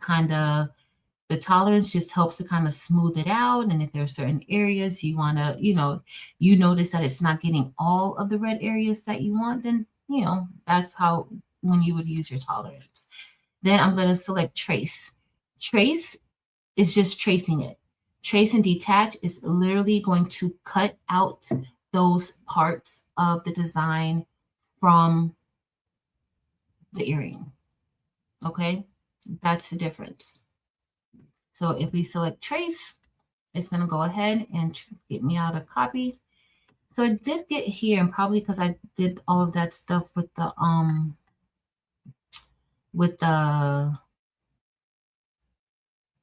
the tolerance just helps to kind of smooth it out. And if there are certain areas you want to, you notice that it's not getting all of the red areas that you want, then, that's when you would use your tolerance. Then I'm going to select trace. Trace is just tracing it. Trace and detach is literally going to cut out those parts of the design from the earring. Okay, that's the difference. So if we select trace, it's going to go ahead and get me out a copy. So it did get here, and probably because I did all of that stuff with the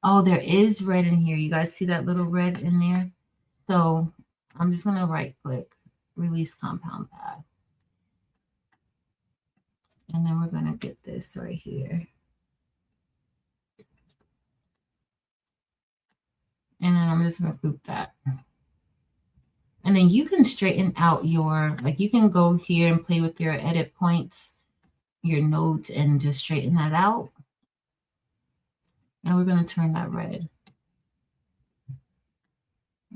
oh, there is red in here. You guys see that little red in there? So I'm just going to right click, release compound path. And then we're going to get this right here. And then I'm just going to group that. And then you can straighten out you can go here and play with your edit points, your nodes, and just straighten that out. And we're going to turn that red.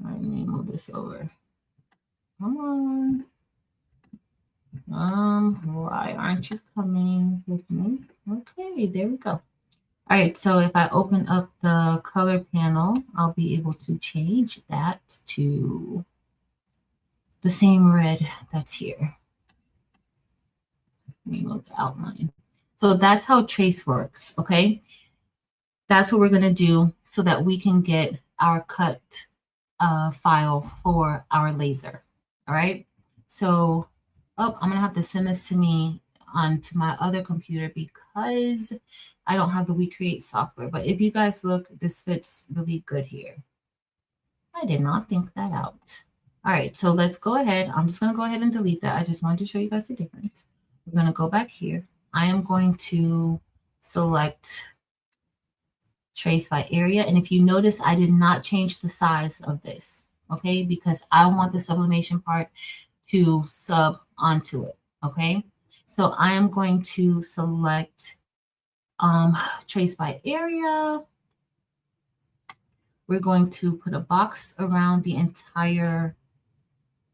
All right, let me move this over. Come on. Why aren't you coming with me? Okay, there we go. All right, so if I open up the color panel, I'll be able to change that to the same red that's here. Let me move the outline. So that's how trace works, okay? That's what we're going to do so that we can get our cut file for our laser, all right? So, I'm going to have to send this to me onto my other computer because I don't have the WeCreate software. But if you guys look, this fits really good here. I did not think that out. All right, so let's go ahead. I'm just going to go ahead and delete that. I just wanted to show you guys the difference. We're going to go back here. I am going to select trace by area. And if you notice, I did not change the size of this, okay? Because I want the sublimation part to sub onto it, okay? So I am going to select trace by area. We're going to put a box around the entire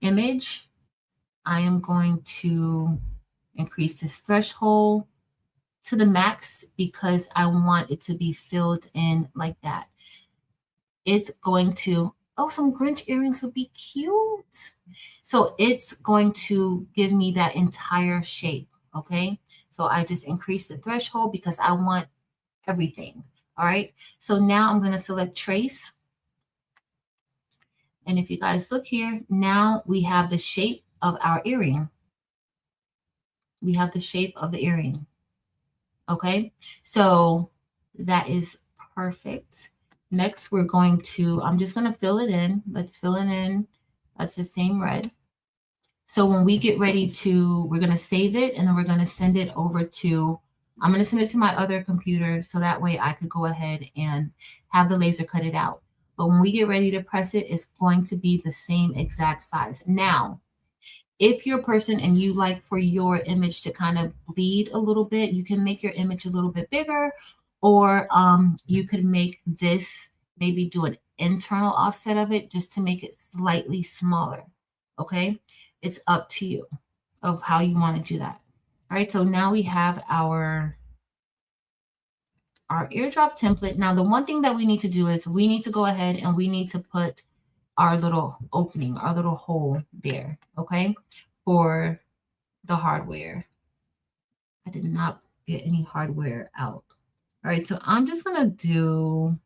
image. I am going to increase this threshold to the max because I want it to be filled in like that. It's going to, some Grinch earrings would be cute. So it's going to give me that entire shape, okay? So I just increase the threshold because I want everything, all right? So now I'm going to select trace. And if you guys look here, now we have the shape of our earring. We have the shape of the earring. Okay, so that is perfect. Next, we're going to, I'm just going to fill it in. Let's fill it in. That's the same red. So when we get ready to, we're going to save it and then we're going to send it over to, I'm going to send it to my other computer so that way I could go ahead and have the laser cut it out. But when we get ready to press it, it's going to be the same exact size. Now, if you're a person and you like for your image to kind of bleed a little bit, you can make your image a little bit bigger, or you could make this, maybe do an internal offset of it just to make it slightly smaller. Okay, it's up to you of how you want to do that. All right, so now we have our eardrop template. Now, the one thing that we need to do is we need to go ahead and we need to put our little opening, our little hole there, okay, for the hardware. I did not get any hardware out. All right, so I'm just gonna do,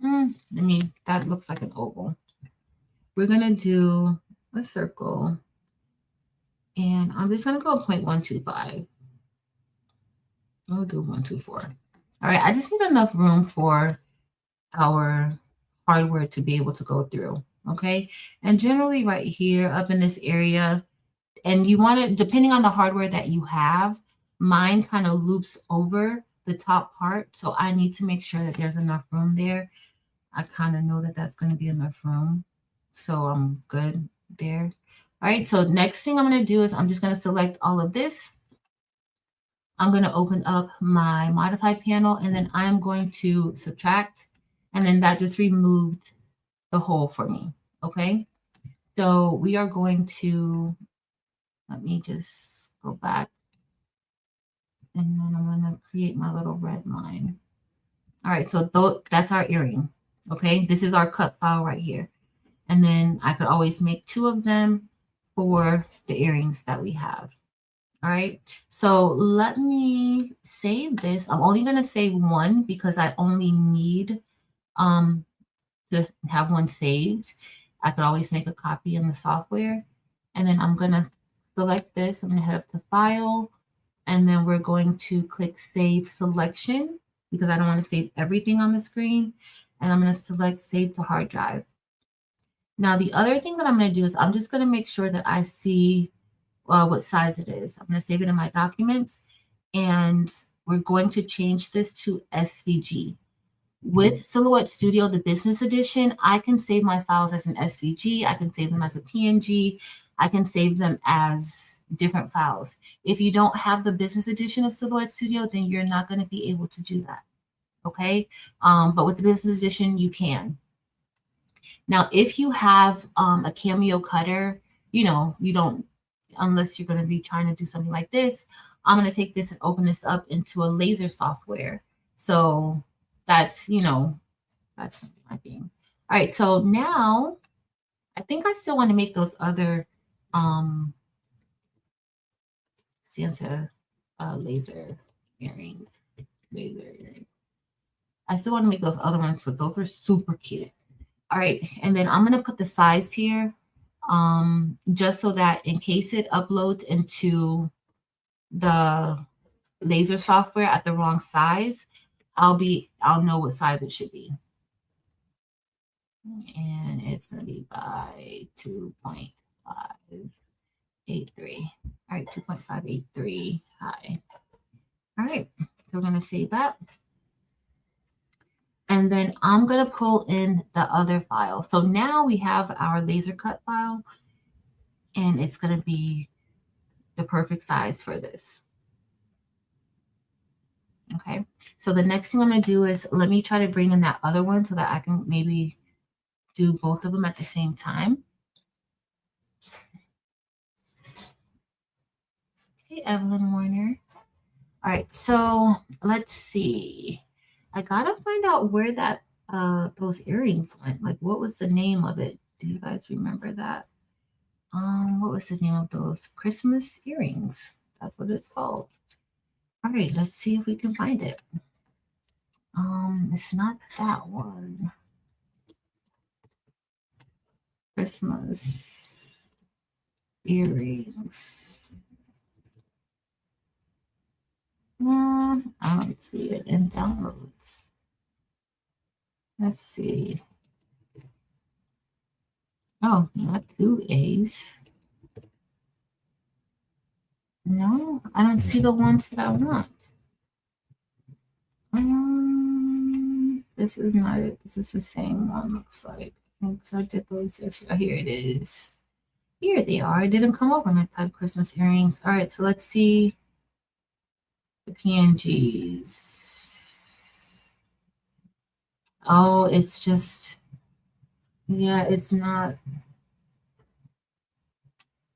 that looks like an oval. We're gonna do a circle, and I'm just gonna go 0.125. We'll do 124. All right, I just need enough room for our hardware to be able to go through, okay? And generally right here, up in this area, and you want it, depending on the hardware that you have, mine kind of loops over the top part. So I need to make sure that there's enough room there. I kind of know that that's going to be enough room. So I'm good there. All right, so next thing I'm going to do is I'm just going to select all of this. I'm going to open up my modify panel, and then I'm going to subtract, and then that just removed the hole for me. Okay, so we are going to, let me just go back, and then I'm going to create my little red line. All right, so that's our earring. Okay, this is our cut file right here. And then I could always make 2 of them for the earrings that we have. All right, so let me save this. I'm only going to save 1 because I only need to have 1 saved. I could always make a copy in the software. And then I'm going to select this. I'm going to head up to File. And then we're going to click Save Selection because I don't want to save everything on the screen. And I'm going to select Save to Hard Drive. Now, the other thing that I'm going to do is I'm just going to make sure that I see what size it is. I'm going to save it in my documents, and we're going to change this to SVG. With Silhouette Studio, the business edition, I can save my files as an SVG. I can save them as a PNG. I can save them as different files. If you don't have the business edition of Silhouette Studio, then you're not going to be able to do that. Okay. But with the business edition, you can. Now, if you have a Cameo cutter, you don't, unless you're going to be trying to do something like this, I'm going to take this and open this up into a laser software. So that's, that's my thing. All right. So now I think I still want to make those other Santa laser earrings. I still want to make those other ones, but those were super cute. All right, and then I'm going to put the size here just so that in case it uploads into the laser software at the wrong size, I'll know what size it should be. And it's going to be by 2.583. All right, 2.583 high. All right, so we're going to save that. And then I'm going to pull in the other file. So now we have our laser cut file, and it's going to be the perfect size for this. Okay, so the next thing I'm going to do is let me try to bring in that other one so that I can maybe do both of them at the same time. Hey, Evelyn Warner. All right, so let's see. I gotta find out where that those earrings went. Like, what was the name of it? Do you guys remember that? What was the name of those? Christmas earrings. That's what it's called. All right, let's see if we can find it. It's not that one. Christmas earrings. I don't see it in downloads. Let's see. Oh, not 2 A's. No, I don't see the ones that I want. This is not it. This is the same one, looks like. I did those yesterday. Here it is. Here they are. It didn't come up when I typed Christmas earrings. All right, so let's see the PNGs. Oh, it's just, yeah, it's not.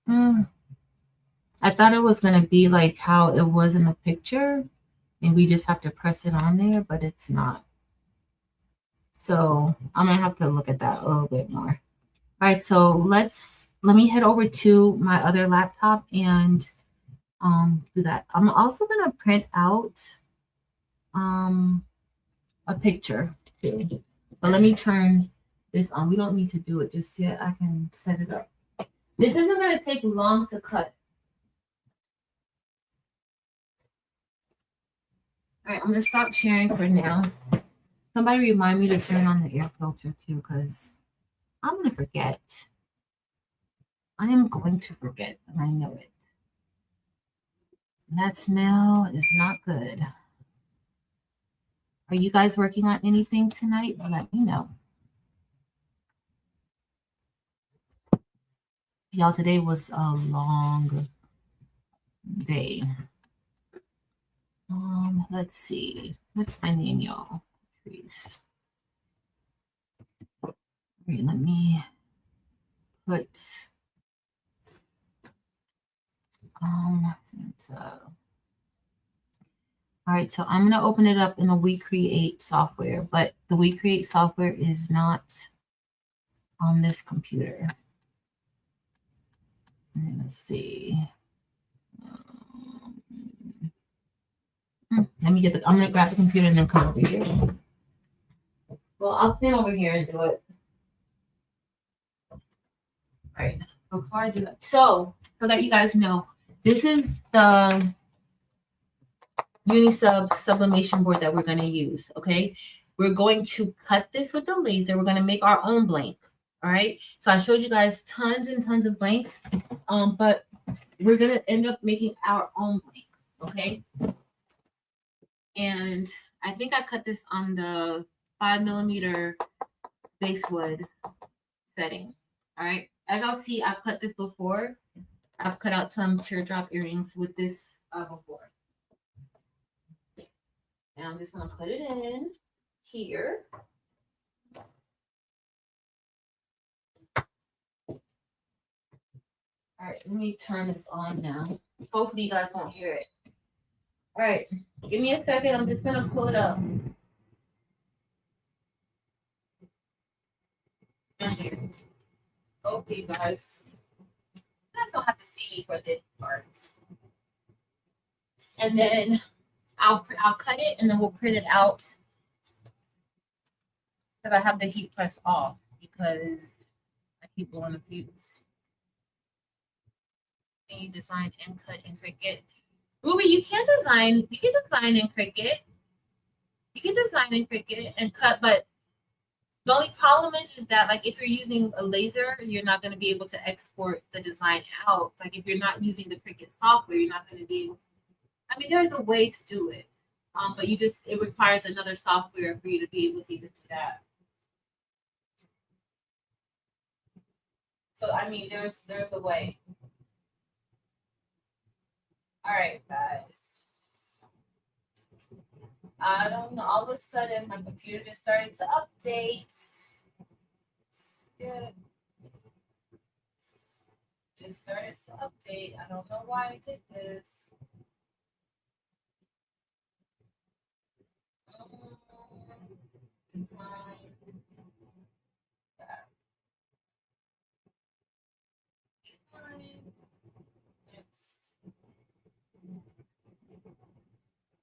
I thought it was going to be like how it was in the picture, and we just have to press it on there, but it's not. So I'm going to have to look at that a little bit more. All right, so let me head over to my other laptop and do that. I'm also going to print out a picture too. But let me turn this on. We don't need to do it just yet. I can set it up. This isn't going to take long to cut. All right, I'm going to stop sharing for now. Somebody remind me to turn on the air filter too, because I'm going to forget. I am going to forget, and I know it. That smell is not good. Are you guys working on anything tonight? Let me know. Y'all, today was a long day. Let's see. What's my name, y'all? Please. All right, let me put all right, so I'm gonna open it up in the WeCreate software, but the WeCreate software is not on this computer. Let's see. Let me get the. I'm gonna grab the computer and then come over here. Well, I'll stand over here and do it. All right. Before I do that, so that you guys know, this is the sublimation board that we're going to use. Okay, we're going to cut this with the laser. We're going to make our own blank. All right, so I showed you guys tons and tons of blanks, but we're going to end up making our own blank. Okay, and I think I cut this on the 5mm basewood setting. All right, as y'all see, I've cut this before. I've cut out some teardrop earrings with this before. And I'm just going to put it in here. All right, let me turn this on now. Hopefully you guys won't hear it. All right, give me a second. I'm just going to pull it up. Hopefully you guys don't have to see me for this part. And then I'll cut it and then we'll print it out. Because I have the heat press off because I keep blowing the fuse. Can you design and cut in Cricut? Ruby, you can design in Cricut. You can design in Cricut and cut, but the only problem is that like if you're using a laser, you're not going to be able to export the design out. Like if you're not using the Cricut software, you're not going to be able. I mean, there's a way to do it, but it requires another software for you to be able to even do that. So I mean, there's a way. All right, guys. I don't know. All of a sudden, my computer just started to update. Yeah. Just started to update. I don't know why it did this.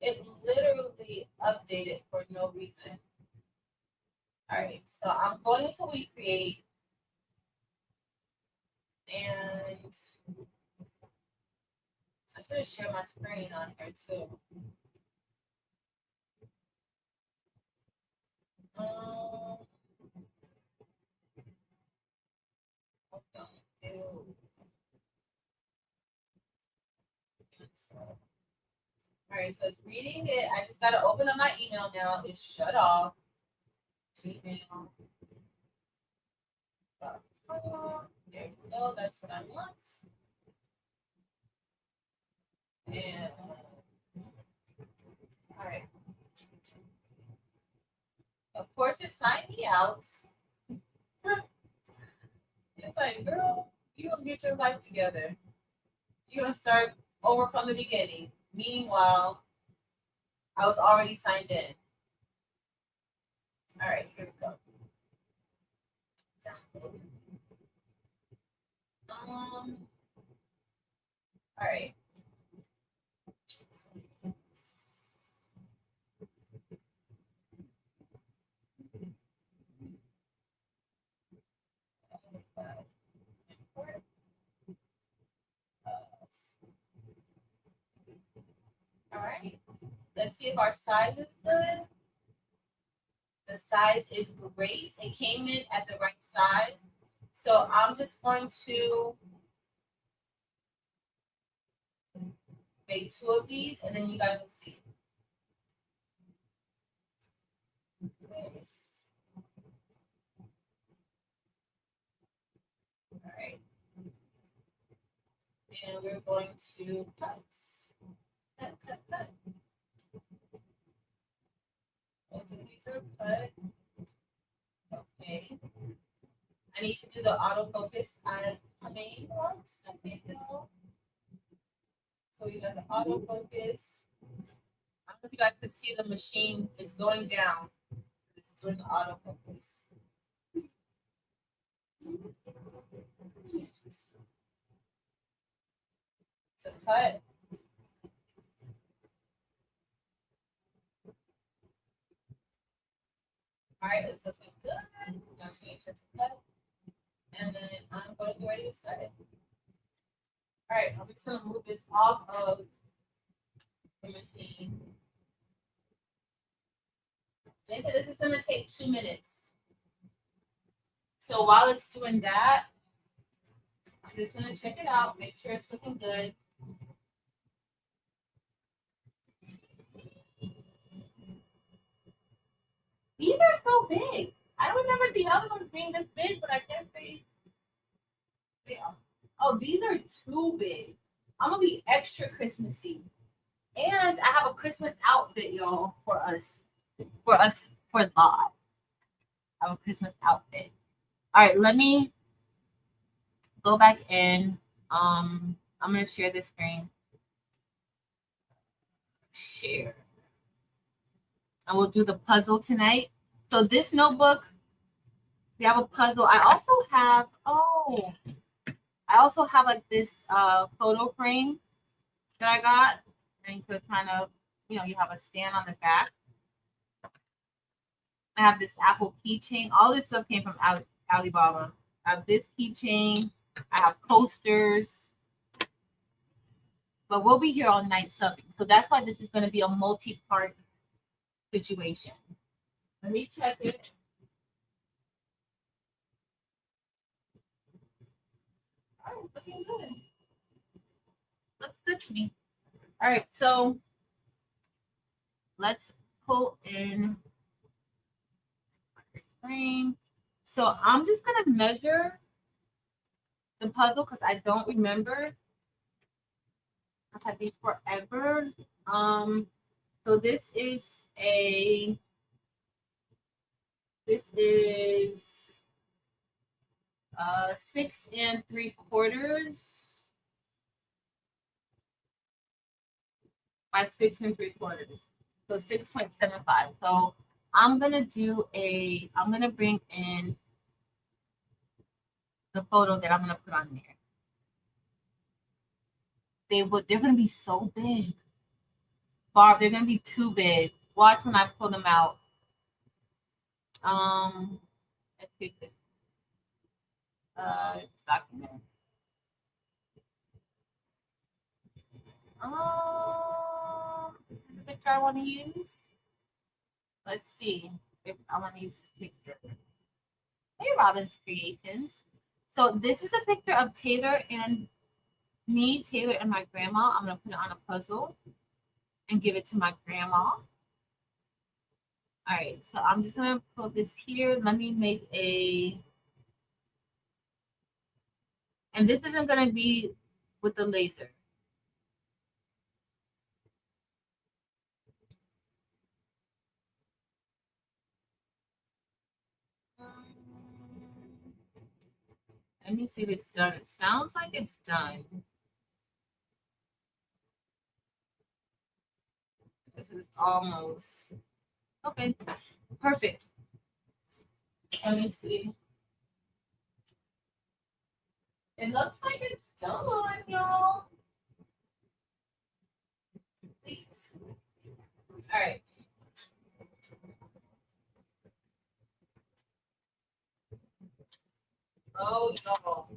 It literally updated for no reason. All right, so I'm going to WeCreate. should share my screen on here too. Hold on. All right, so it's reading it. I just gotta open up my email now. It's shut off. Gmail. There we go. That's what I want. And all right. Of course, it signed me out. It's like, girl, you gonna get your life together. You gonna start over from the beginning. Meanwhile, I was already signed in. All right, here we go. All right. All right. Let's see if our size is good. The size is great. It came in at the right size. So I'm just going to make 2 of these and then you guys will see. All right. And we're going to cut. Cut. Both of these are cut. Okay. I need to do the autofocus. I'm coming 1 second though. So you got the autofocus. I don't know if you guys can see the machine is going down. It's doing the autofocus. So cut. All right, it's looking good. I'm going to change it to cut. And then I'm going to get ready to start it. All right, I'm just going to move this off of the machine. They said this is going to take 2 minutes. So while it's doing that, I'm just going to check it out, make sure it's looking good. These are so big. I don't remember the other ones being this big, but I guess they are. Oh, these are too big. I'm going to be extra Christmassy. And I have a Christmas outfit, y'all, for us for live. I have a Christmas outfit. All right, let me go back in. I'm gonna share this screen. Share. And we'll do the puzzle tonight. So this notebook, we have a puzzle. I also have like this photo frame that I got. And you could kind of, you have a stand on the back. I have this Apple keychain. All this stuff came from Alibaba. I have this keychain. I have coasters. But we'll be here all night subbing. So that's why this is going to be a multi-part situation. Let me check it. All right, looking good. Looks good to me. All right, so let's pull in frame. So I'm just gonna measure the puzzle because I don't remember. I've had these forever. So this is 6 3/4 by 6 3/4. So 6.75. So I'm gonna bring in the photo that I'm gonna put on there. They're gonna be so big. Barb, they're gonna be too big. Watch when I pull them out. Let's get this document. The picture I want to use. Let's see if I want to use this picture. Hey, Robin's Creations. So this is a picture of Taylor and me, Taylor, and my grandma. I'm gonna put it on a puzzle and give it to my grandma. All right, so I'm just gonna put this here. Let me make a, and this isn't gonna be with the laser. Let me see if it's done. It sounds like it's done. This is almost okay. Perfect. Let me see. It looks like it's done, y'all. Please. All right. Oh, y'all.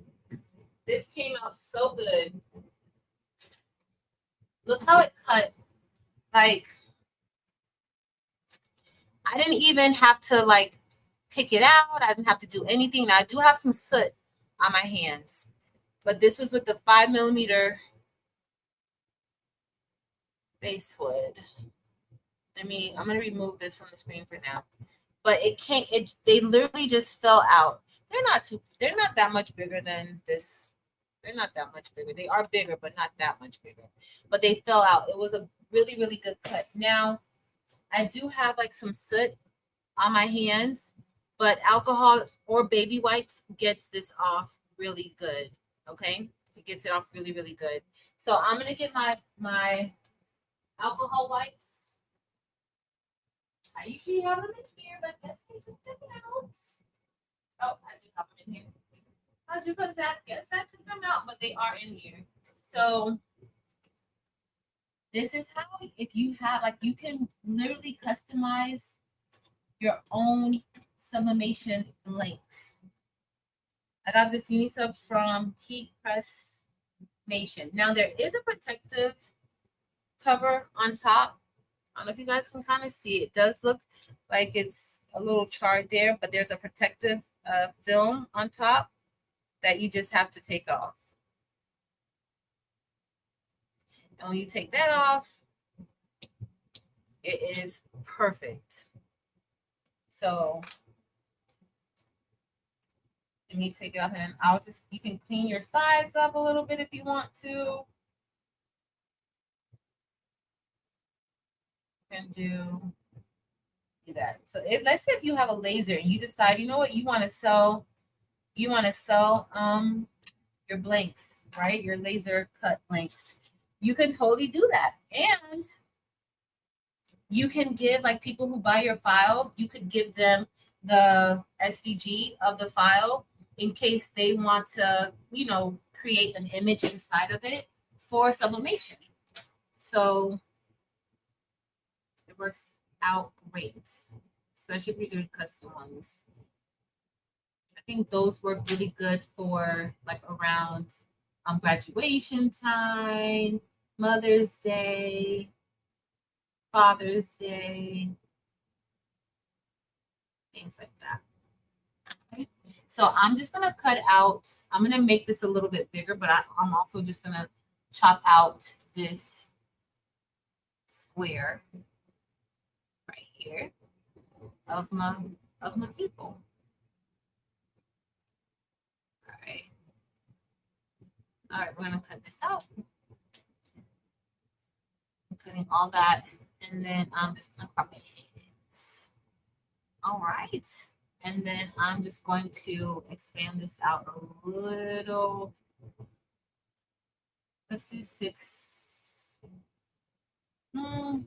This came out so good. Look how it cut. Like, I didn't even have to like pick it out. I didn't have to do anything. Now I do have some soot on my hands, but this was with the 5mm basswood. I'm gonna remove this from the screen for now. But it can't. They literally just fell out. They're not that much bigger than this. They're not that much bigger. They are bigger, but not that much bigger. But they fell out. It was a really, really good cut. Now I do have like some soot on my hands, but alcohol or baby wipes gets this off really good. Okay, it gets it off really, really good. So I'm gonna get my alcohol wipes. I usually have them in here, but guess I took them out. Oh, I do have them in here. I just was that guess I took them out, but they are in here. So this is how, if you have like, you can literally customize your own sublimation links. I got this Unisub from Heat Press Nation. Now there is a protective cover on top. I don't know if you guys can kind of see. It does look like it's a little charred there, but there's a protective film on top that you just have to take off. And when you take that off, it is perfect. So let me take it off, and you can clean your sides up a little bit if you want to. And do that. So let's say if you have a laser and you decide, you know what, you want to sell your blanks, right? Your laser cut blanks. You can totally do that. And you can give, like, people who buy your file, you could give them the SVG of the file in case they want to, create an image inside of it for sublimation. So it works out great, especially if you're doing custom ones. I think those work really good for like around graduation time, Mother's Day, Father's Day, things like that. Okay. So I'm just gonna cut out. I'm gonna make this a little bit bigger, but I'm also just gonna chop out this square right here of my people. All right, we're gonna cut this out. I'm cutting all that, and then I'm just gonna crop it. All right, and then I'm just going to expand this out a little. Let's do 6. I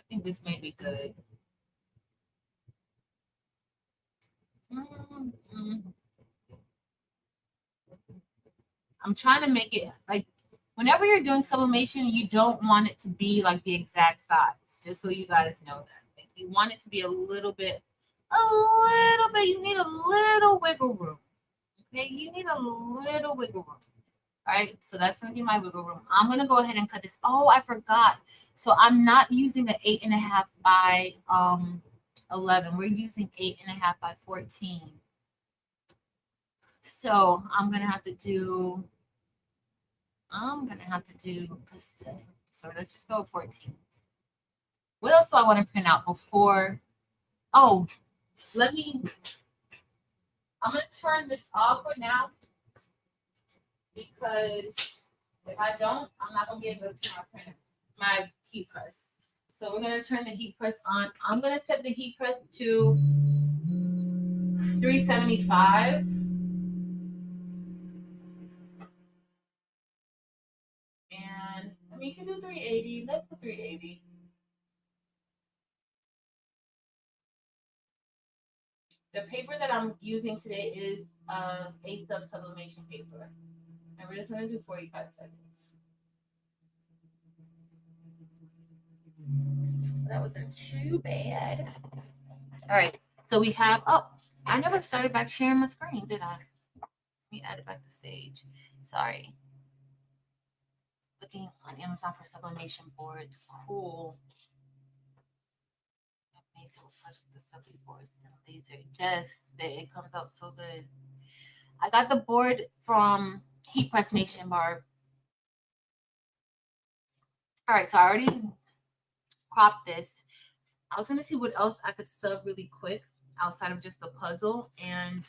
think this may be good. I'm trying to make it like, whenever you're doing sublimation, you don't want it to be like the exact size, just so you guys know that. Like, you want it to be a little bit, you need a little wiggle room. Okay, you need a little wiggle room. All right, so that's going to be my wiggle room. I'm going to go ahead and cut this. Oh, I forgot. So I'm not using an 8.5 by 11. We're using 8.5 by 14. So I'm going to have to do, so let's just go 14. What else do I want to print out before? Oh, I'm going to turn this off for now because if I don't, I'm not going to be able to turn my heat press. So we're going to turn the heat press on. I'm going to set the heat press to 375. And I mean, you can do 380. Let's do 380. The paper that I'm using today is A-Sub sublimation paper. And we're just going to do 45 seconds. That wasn't too bad. All right. So we have, oh, I never started back sharing my screen, did I? Let me add it back to stage. Sorry. Looking on Amazon for sublimation boards. Cool. Amazing with the sublimation boards and laser. Yes, it comes out so good. I got the board from Heat Press Nation, Barb. All right, so I already cropped this. I was gonna see what else I could sub really quick outside of just the puzzle, and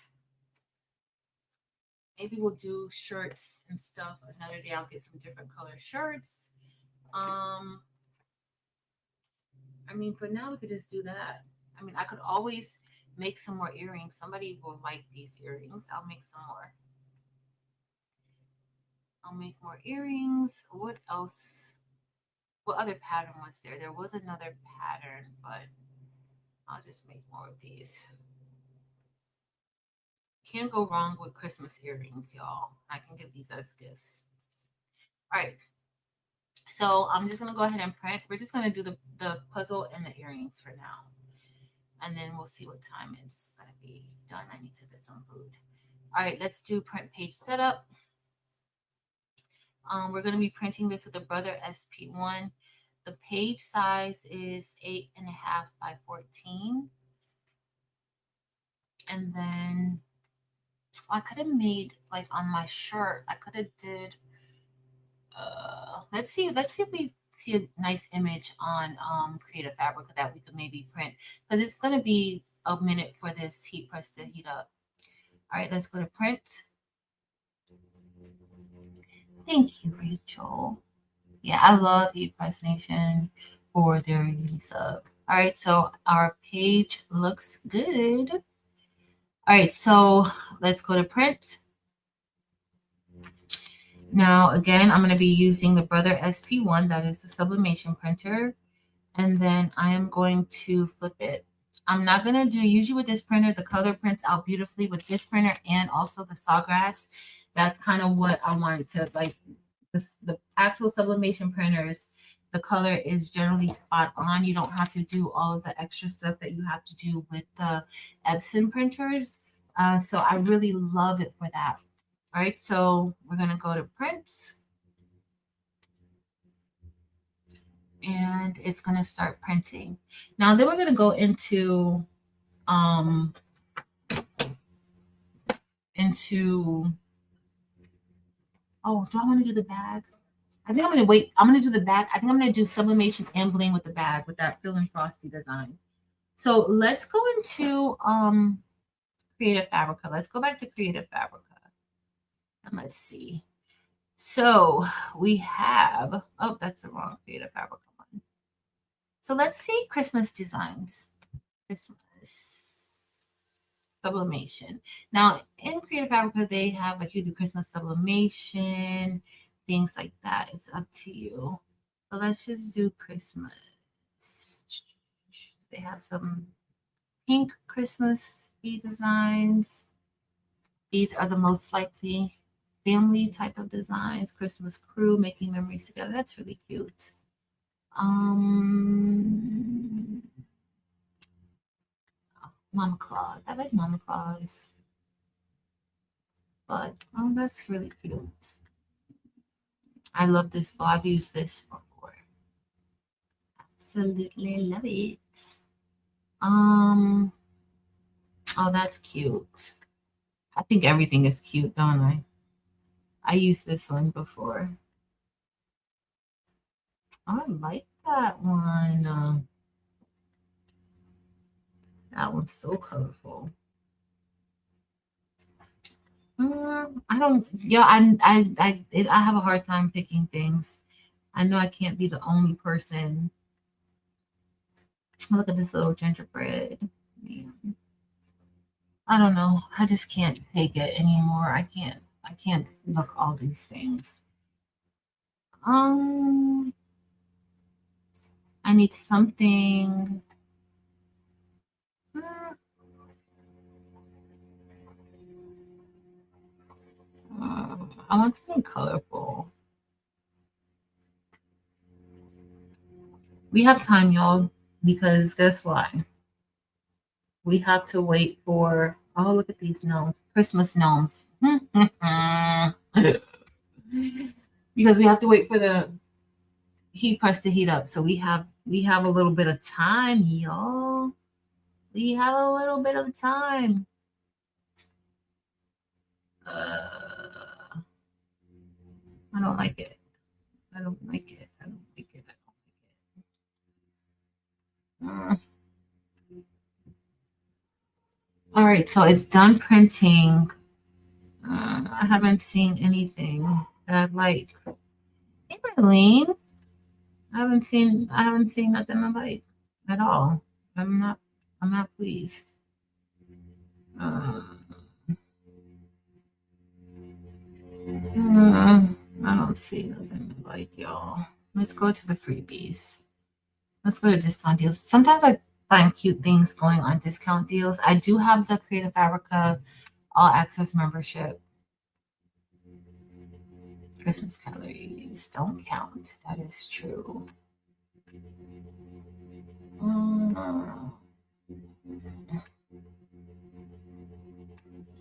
maybe we'll do shirts and stuff another day. I'll get some different color shirts. I mean, for now, we could just do that. I mean, I could always make some more earrings. Somebody will like these earrings. I'll make some more. I'll make more earrings. What else? What other pattern was there? There was another pattern, but I'll just make more of these. Can't go wrong with Christmas earrings, y'all. I can give these as gifts. All right. So I'm just going to go ahead and print. We're just going to do the puzzle and the earrings for now. And then we'll see what time it's going to be done. I need to get some food. All right, let's do print page setup. We're going to be printing this with a Brother SP1. The page size is 8.5 by 14. And then I could have made, like, on my shirt, I could have did, let's see if we see a nice image on Creative Fabric that we could maybe print, because it's going to be a minute for this heat press to heat up. All right, let's go to print. Thank you, Rachel. Yeah, I love Heat Press Nation for their sub. All right, so our page looks good. All right, so let's go to print. Now, again, I'm going to be using the Brother SP1. That is the sublimation printer. And then I am going to flip it. I'm not going to do, usually with this printer, the color prints out beautifully. With this printer and also the Sawgrass, that's kind of what I wanted to, like, the actual sublimation printers, the color is generally spot on. You don't have to do all of the extra stuff that you have to do with the Epson printers. So I really love it for that. All right, so we're going to go to print. And it's going to start printing. Now, then we're going to go into, oh, do I want to do the bag? I think I'm going to wait. I'm going to do the bag. I think I'm going to do sublimation and bling with the bag with that Phil and Frosty design. So let's go into Creative Fabrica. Let's go back to Creative Fabrica. And let's see. So we have, oh, that's the wrong Creative Fabrica one. So let's see Christmas designs. Christmas sublimation. Now in Creative Fabrica, they have, like, you do Christmas sublimation, things like that. It's up to you. But let's just do Christmas. They have some pink Christmas designs. These are the most likely family type of designs. Christmas crew making memories together. That's really cute. Mama Claus. I like Mama Claus. But, oh, that's really cute. I love this bow. I've used this before. Absolutely love it. Oh, that's cute. I think everything is cute, don't I? I used this one before. Oh, I like that one. That one's so colorful. I don't. Yeah, I have a hard time picking things. I know I can't be the only person. Look at this little gingerbread. Man, I don't know. I just can't take it anymore. I can't. I can't look all these things. Um, I need something. uh, I want something colorful. We have time, y'all, because guess what? We have to wait for. Oh, look at these gnomes, Christmas gnomes. Because we have to wait for the heat press to heat up. So we have a little bit of time, y'all. We have a little bit of time. I don't like it. I don't like it. I don't like it. I don't like it. All right, so it's done printing. I haven't seen anything that I like. Hey, Marlene. I haven't seen nothing I like at all. I'm not I'm not pleased. Uh, I don't see nothing I like, y'all. Let's go to the freebies. Let's go to discount deals. Sometimes I find cute things going on discount deals. I do have the Creative Fabrica All Access membership. Christmas calories don't count. That is true.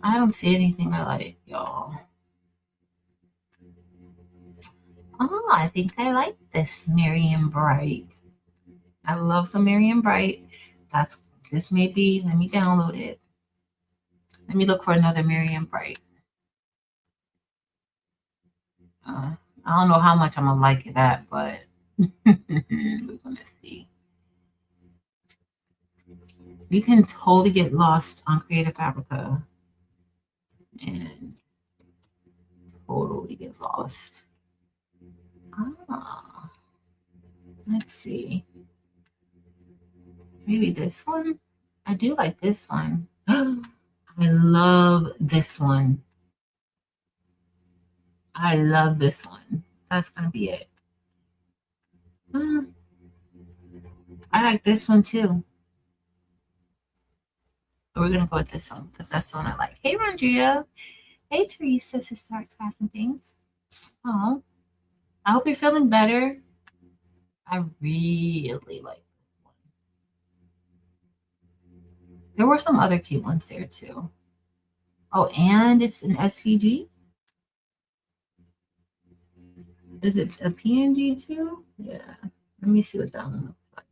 I don't see anything I like, y'all. Oh, I think I like this Miriam Bright. I love some Miriam Bright. That's this may be. Let me download it. Let me look for another Miriam Bright. I don't know how much I'm gonna like that, but we're gonna see. You can totally get lost on Creative Fabrica and totally get lost. Ah, let's see. Maybe this one. I do like this one. I love this one. I love this one. That's gonna be it. I like this one too. But we're gonna go with this one because that's the one I like. Hey, Rondria. Hey, Teresa. To start crafting things. Oh, I hope you're feeling better. I really like this one. There were some other cute ones there too. Oh, and it's an SVG. Is it a PNG too? Yeah. Let me see what that one looks like.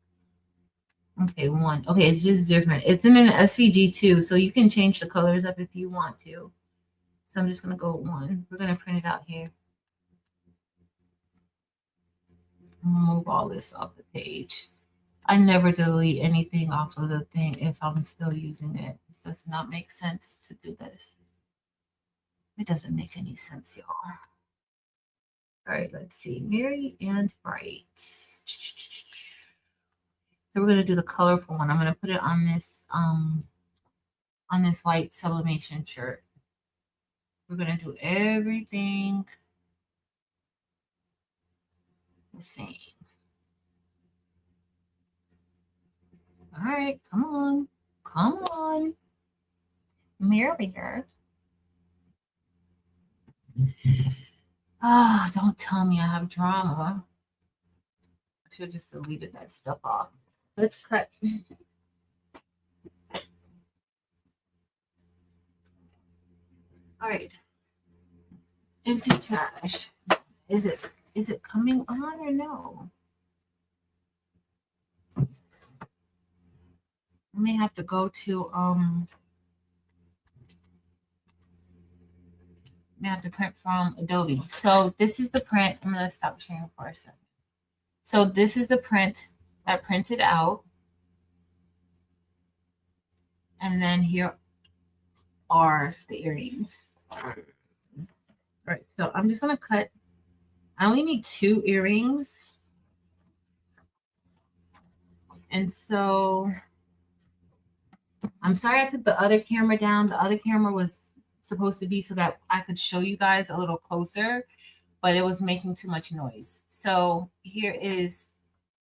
Okay, one. Okay, it's just different. It's in an SVG too, so you can change the colors up if you want to. So I'm just gonna go with one. We're gonna print it out here. Move all this off the page. I never delete anything off of the thing if I'm still using it. It does not make sense to do this. It doesn't make any sense, y'all. All right, let's see. Merry and Bright. So we're gonna do the colorful one. I'm gonna put it on this white sublimation shirt. We're gonna do everything the same. All right, come on. Come on. Mirror. Ah, don't tell me I have drama. I should have just deleted that stuff off. Let's cut. All right. Empty trash. Is it Is it coming on or no? I may have to go to I have to print from Adobe. So this is the print. I'm gonna stop sharing for a second. So this is the print I printed out. And then here are the earrings. All right, so I'm just gonna cut. I only need 2 earrings. And so I'm sorry I took the other camera down. The other camera was supposed to be so that I could show you guys a little closer, but it was making too much noise. So here is,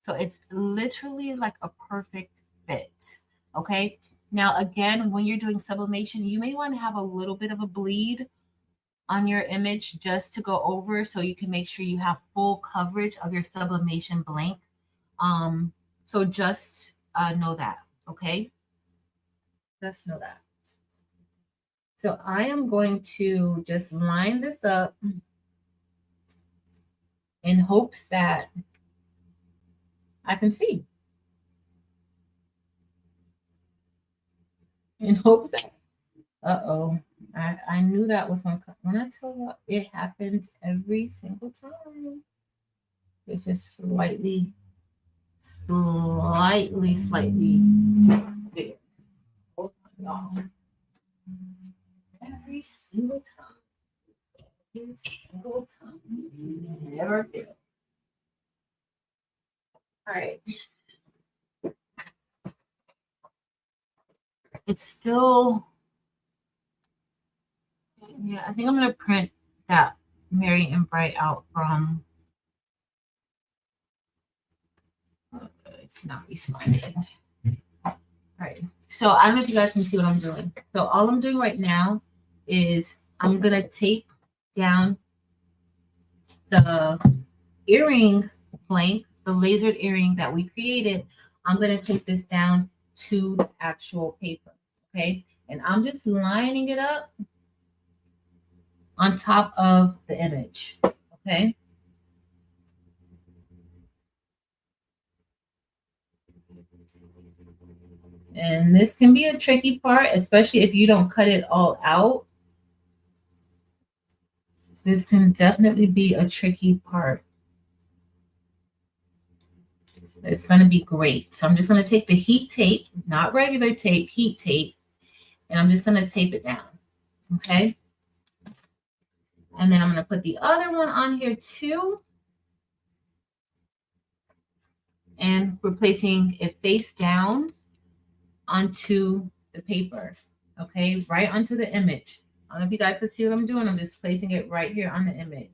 so it's literally like a perfect fit. Okay. Now, again, when you're doing sublimation, you may want to have a little bit of a bleed on your image just to go over so you can make sure you have full coverage of your sublimation blank. So just know that. Okay. Just know that. So I am going to just line this up in hopes that I can see. In hopes that, I knew that was going to come. When I tell you it happens every single time. It's just slightly big. Hold on, y'all. Every single time. Every single time. Never fail. All right. It's still, yeah, I think I'm going to print that Merry and Bright out from, it's not responding. All right. So I don't know if you guys can see what I'm doing. So all I'm doing right now is I'm going to tape down the earring blank, the lasered earring that we created. I'm going to tape this down to the actual paper. Okay. And I'm just lining it up on top of the image. Okay. And this can be a tricky part, especially if you don't cut it all out. This can definitely be a tricky part. It's going to be great. So I'm just going to take the heat tape, not regular tape, heat tape, and I'm just going to tape it down. Okay. And then I'm going to put the other one on here too. And we're placing it face down onto the paper. Okay. Right onto the image. I don't know if you guys can see what I'm doing. I'm just placing it right here on the image.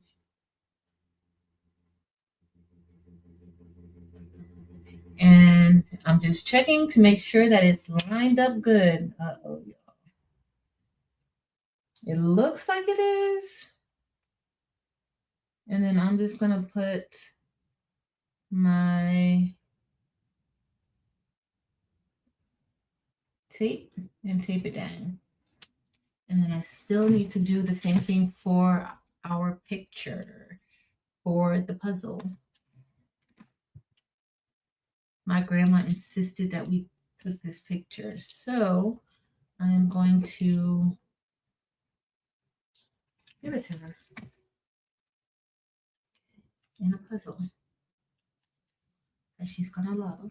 And I'm just checking to make sure that it's lined up good. Uh-oh, y'all. It looks like it is. And then I'm just going to put my tape and tape it down. And then I still need to do the same thing for our picture, for the puzzle. My grandma insisted that we took this picture. So I'm going to give it to her in a puzzle that she's going to love.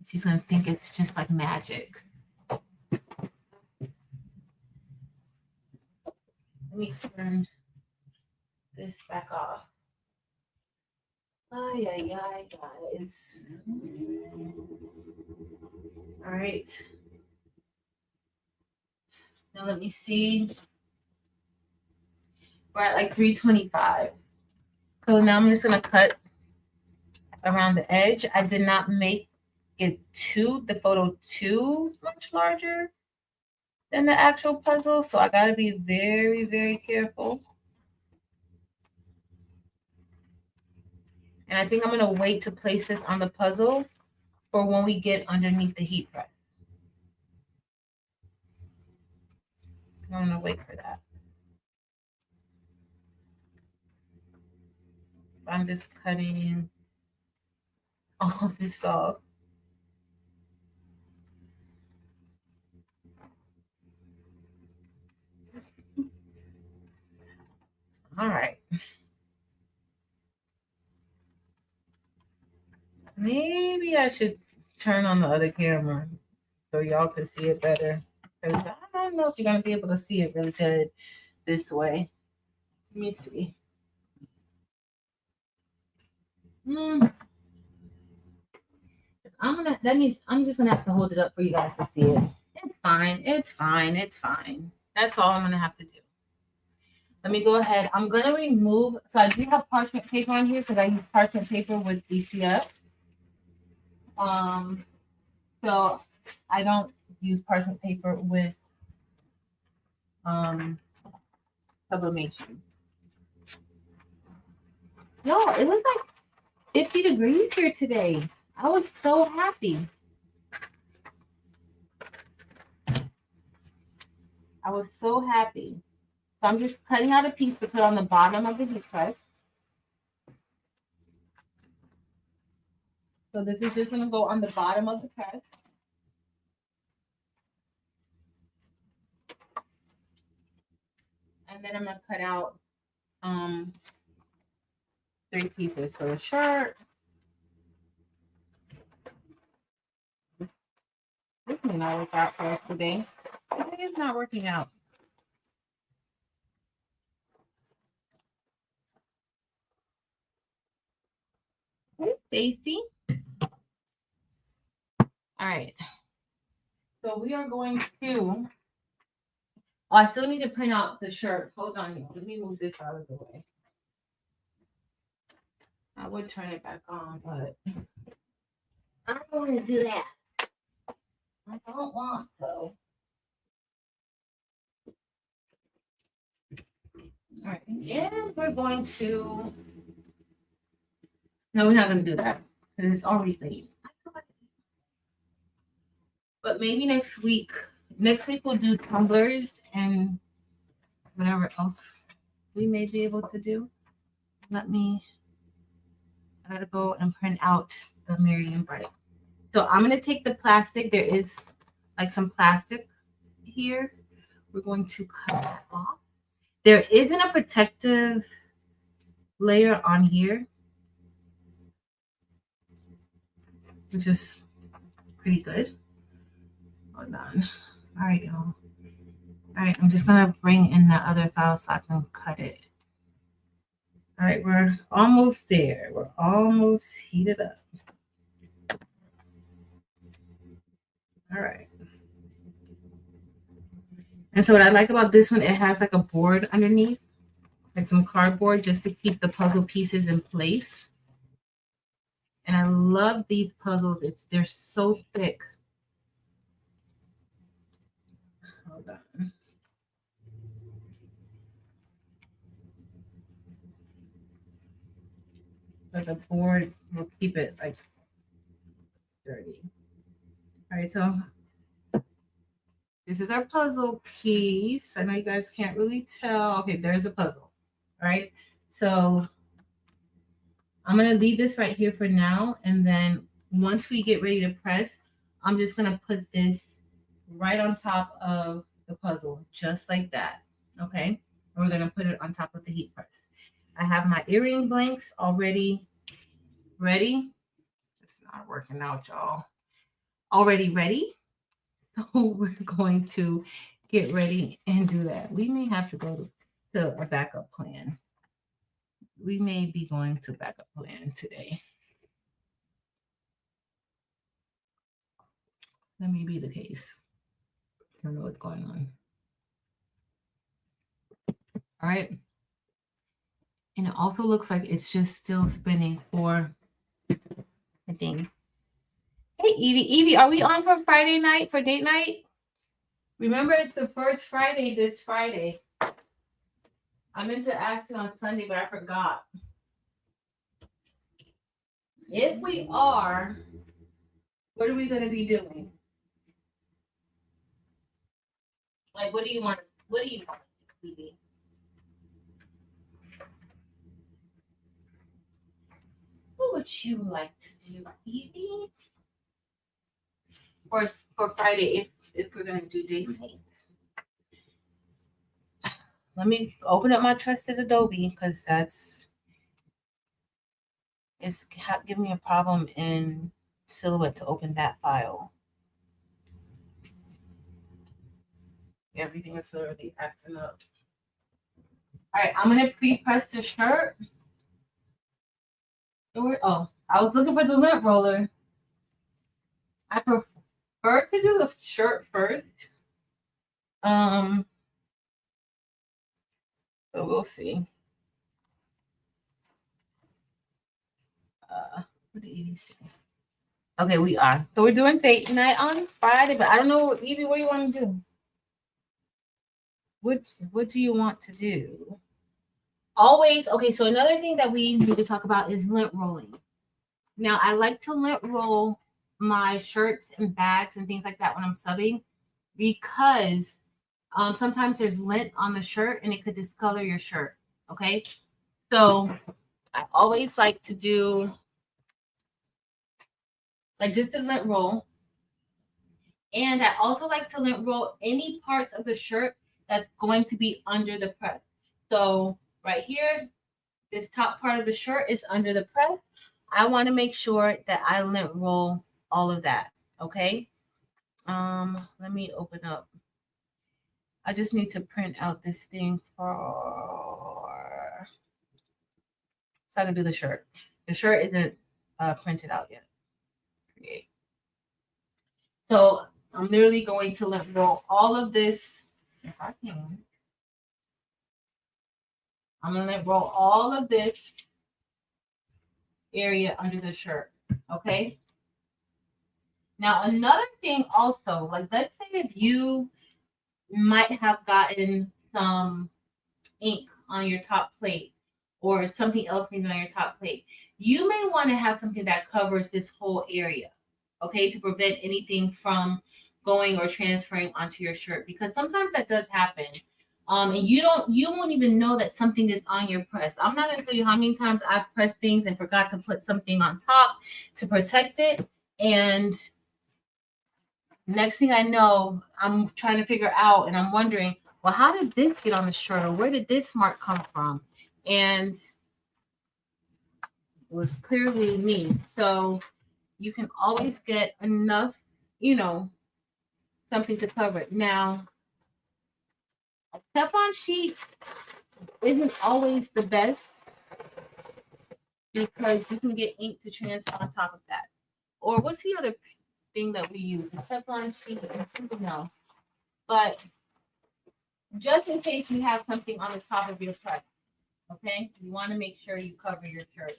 She's going to think it's just like magic. Let me turn this back off. Ay, ay, ay, guys. All right. Now let me see. We're at like 325. So now I'm just going to cut around the edge. I did not make it the photo too much larger than the actual puzzle. So I got to be very, very careful. And I think I'm going to wait to place this on the puzzle for when we get underneath the heat press. I'm going to wait for that. I'm just cutting all of this off. All right. Maybe I should turn on the other camera so y'all can see it better. Because I don't know if you're going to be able to see it really good this way. Let me see. That means I'm just gonna have to hold it up for you guys to see it. It's fine. It's fine. It's fine. That's all I'm gonna have to do. Let me go ahead. I'm gonna remove. So I do have parchment paper on here because I use parchment paper with DTF. So I don't use parchment paper with sublimation. No, it was like 50 degrees here today. I was so happy. I was so happy. So I'm just cutting out a piece to put on the bottom of the heat press. So this is just going to go on the bottom of the press. And then I'm going to cut out 3 pieces for the shirt. This may not work out for us today. Today is not working out. Hey, Stacy. All right. So we are going to. Oh, I still need to print out the shirt. Hold on. Let me move this out of the way. I would turn it back on, but I don't want to do that. I don't want to. All right. And we're going to. No, we're not going to do that because it's already late. But maybe next week. Next week we'll do tumblers and whatever else we may be able to do. I gotta go and print out the Miriam Bright. So I'm gonna take the plastic. There is like some plastic here. We're going to cut that off. There isn't a protective layer on here, which is pretty good. Hold on. All right, y'all. All right, I'm just gonna bring in the other file so I can cut it. All right, we're almost there. We're almost heated up. All right. And so what I like about this one, it has like a board underneath, like some cardboard just to keep the puzzle pieces in place. And I love these puzzles. They're so thick. Hold on. So the board will keep it like sturdy. All right, so this is our puzzle piece. I know you guys can't really tell. Okay, there's a puzzle. All right, so I'm gonna leave this right here for now, and then once we get ready to press, I'm just gonna put this right on top of the puzzle, just like that. Okay, we're gonna put it on top of the heat press. I have my earring blanks already ready. It's not working out, y'all. Already ready. So we're going to get ready and do that. We may have to go to a backup plan. We may be going to backup plan today. That may be the case. I don't know what's going on. All right. And it also looks like it's just still spinning for the thing. Hey, Evie. Evie, are we on for Friday night, for date night? Remember, it's the first Friday this Friday. I meant to ask you on Sunday, but I forgot. If we are, what are we going to be doing? Like, what do you want? What do you want, Evie? What would you like to do, Evie? For Friday, if we're gonna do date night. Let me open up my trusted Adobe because it's giving me a problem in Silhouette to open that file. Everything is literally acting up. All right, I'm gonna pre-press the shirt. Oh, I was looking for the lint roller. I prefer to do the shirt first. But we'll see. What did Evie say? Okay, we are. So we're doing date night on Friday, but I don't know, Evie, what do you want to do? What do you want to do? Always, okay, so another thing that we need to talk about is lint rolling. Now, I like to lint roll my shirts and bags and things like that when I'm subbing because sometimes there's lint on the shirt and it could discolor your shirt, okay? So I always like to do like just a lint roll. And I also like to lint roll any parts of the shirt that's going to be under the press. So right here, this top part of the shirt is under the press. I want to make sure that I lint roll all of that. Okay. Let me open up. I just need to print out this thing so I can do the shirt. The shirt isn't printed out yet. Create. So I'm literally going to lint roll all of this. If I can. I'm going to lint roll all of this area under the shirt. Okay. Now, another thing also, like let's say if you might have gotten some ink on your top plate or something else maybe on your top plate, you may want to have something that covers this whole area, okay, to prevent anything from going or transferring onto your shirt, because sometimes that does happen. And you won't even know that something is on your press. I'm not going to tell you how many times I've pressed things and forgot to put something on top to protect it. And next thing I know, I'm trying to figure out and I'm wondering, well, how did this get on the shirt? Or where did this mark come from? And it was clearly me. So you can always get enough, something to cover it. Now, a Teflon sheet isn't always the best because you can get ink to transfer on top of that. Or what's the other thing that we use? A Teflon sheet and something else. But just in case you have something on the top of your press, okay? You want to make sure you cover your shirt.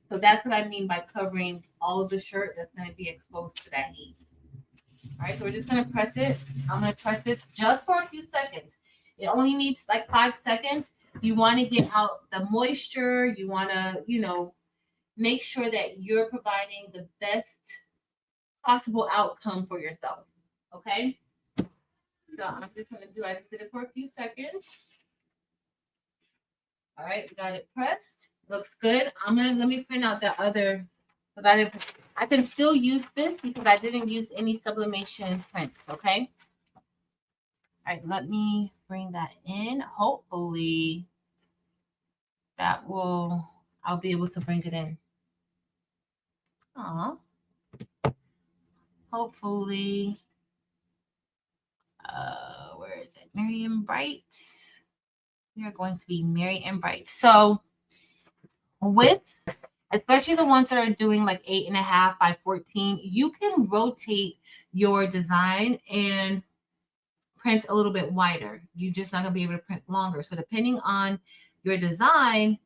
So that's what I mean by covering all of the shirt that's going to be exposed to that heat. All right, so we're just going to press it. I'm going to press this just for a few seconds. It only needs like 5 seconds. You want to get out the moisture. You want to, make sure that you're providing the best possible outcome for yourself. Okay? So I'm just going to I just did it for a few seconds. All right, we got it pressed. Looks good. Let me print out the other, because I can still use this because I didn't use any sublimation prints, okay? All right, let me bring that in. Hopefully I'll be able to bring it in. Hopefully, where is it? Merry and Bright. We are going to be Merry and Bright. So especially the ones that are doing like 8.5 by 14, you can rotate your design and print a little bit wider. You're just not gonna be able to print longer. So depending on your design,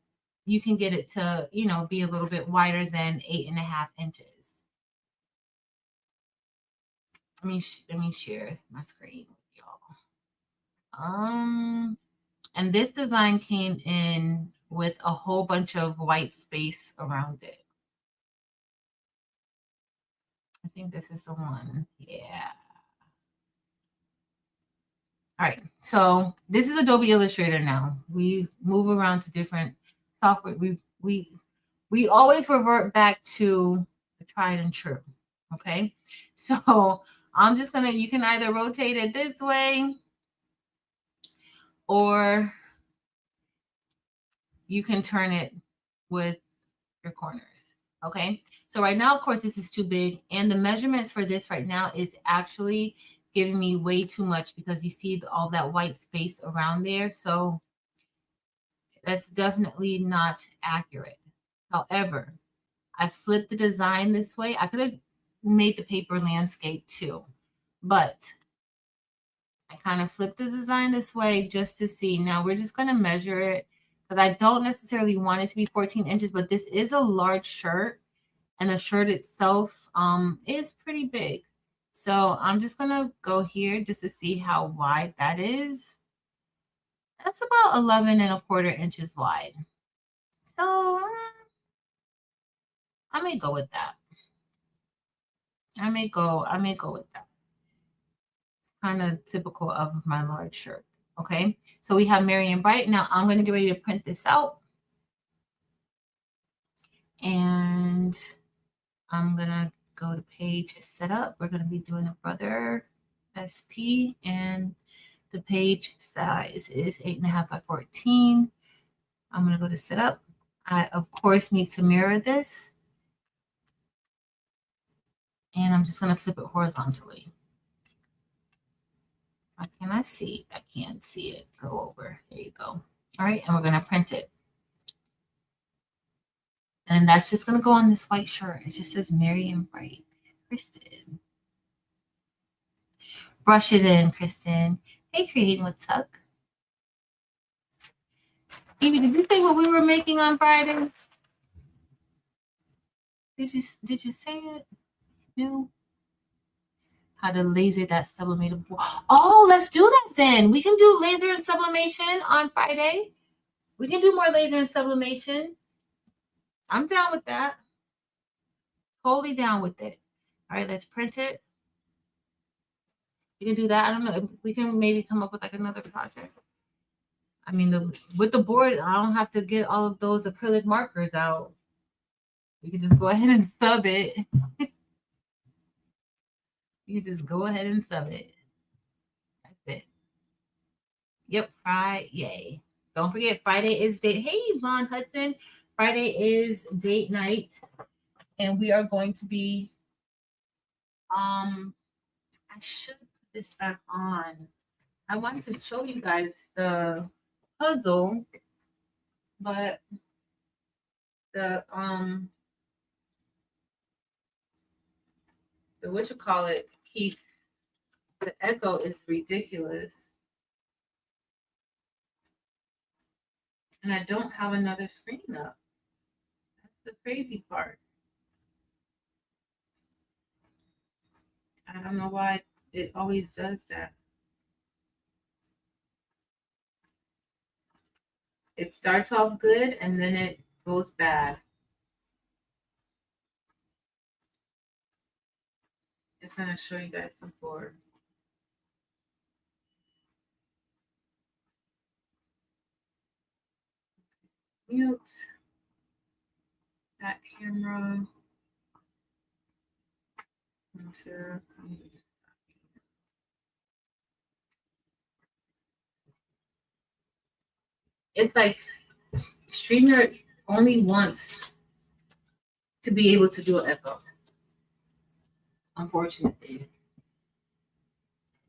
you can get it to, be a little bit wider than 8.5 inches. Let me share my screen with y'all. And this design came in with a whole bunch of white space around it. I think this is the one. Yeah. All right. So this is Adobe Illustrator now. We move around to different software. We we always revert back to the tried and true. Okay. So I'm just going to, you can either rotate it this way or you can turn it with your corners. Okay. So right now, of course, this is too big. And the measurements for this right now is actually giving me way too much because you see all that white space around there. So that's definitely not accurate. However, I flipped the design this way. I could have made the paper landscape too, but I kind of flipped the design this way just to see. Now we're just going to measure it because I don't necessarily want it to be 14 inches, but this is a large shirt and the shirt itself is pretty big. So I'm just going to go here just to see how wide that is. That's about 11.25 inches wide. So I may go with that. I may go with that. It's kind of typical of my large shirt. Okay. So we have Marion Bright. Now I'm going to get ready to print this out. And I'm going to go to page setup. We're going to be doing a brother SP and the page size is 8.5 by 14. I'm going to go to setup. I, of course, need to mirror this. And I'm just going to flip it horizontally. How can I see? I can't see it. Go over. There you go. All right. And we're going to print it. And that's just going to go on this white shirt. It just says Marion Bright. Kristen. Brush it in, Kristen. Hey, Creating with Tuck. Evie, did you say what we were making on Friday? Did you say it? No. How to laser that sublimated. Oh, let's do that then. We can do laser and sublimation on Friday. We can do more laser and sublimation. I'm down with that. Totally down with it. All right, let's print it. You can do that. I don't know. We can maybe come up with like another project. I mean, with the board, I don't have to get all of those acrylic markers out. We can just go ahead and sub it. You can just go ahead and sub it. That's it. Yep, Friday. Don't forget, Friday is date. Hey, Vaughn Hudson. Friday is date night. And we are going to be, I should put this back on. I wanted to show you guys the puzzle, but the Keith, the echo is ridiculous. And I don't have another screen up. That's the crazy part. I don't know why it always does that. It starts off good and then it goes bad. Just gonna show you guys some board. Mute that camera. It's like StreamYard only wants to be able to do an echo. Unfortunately,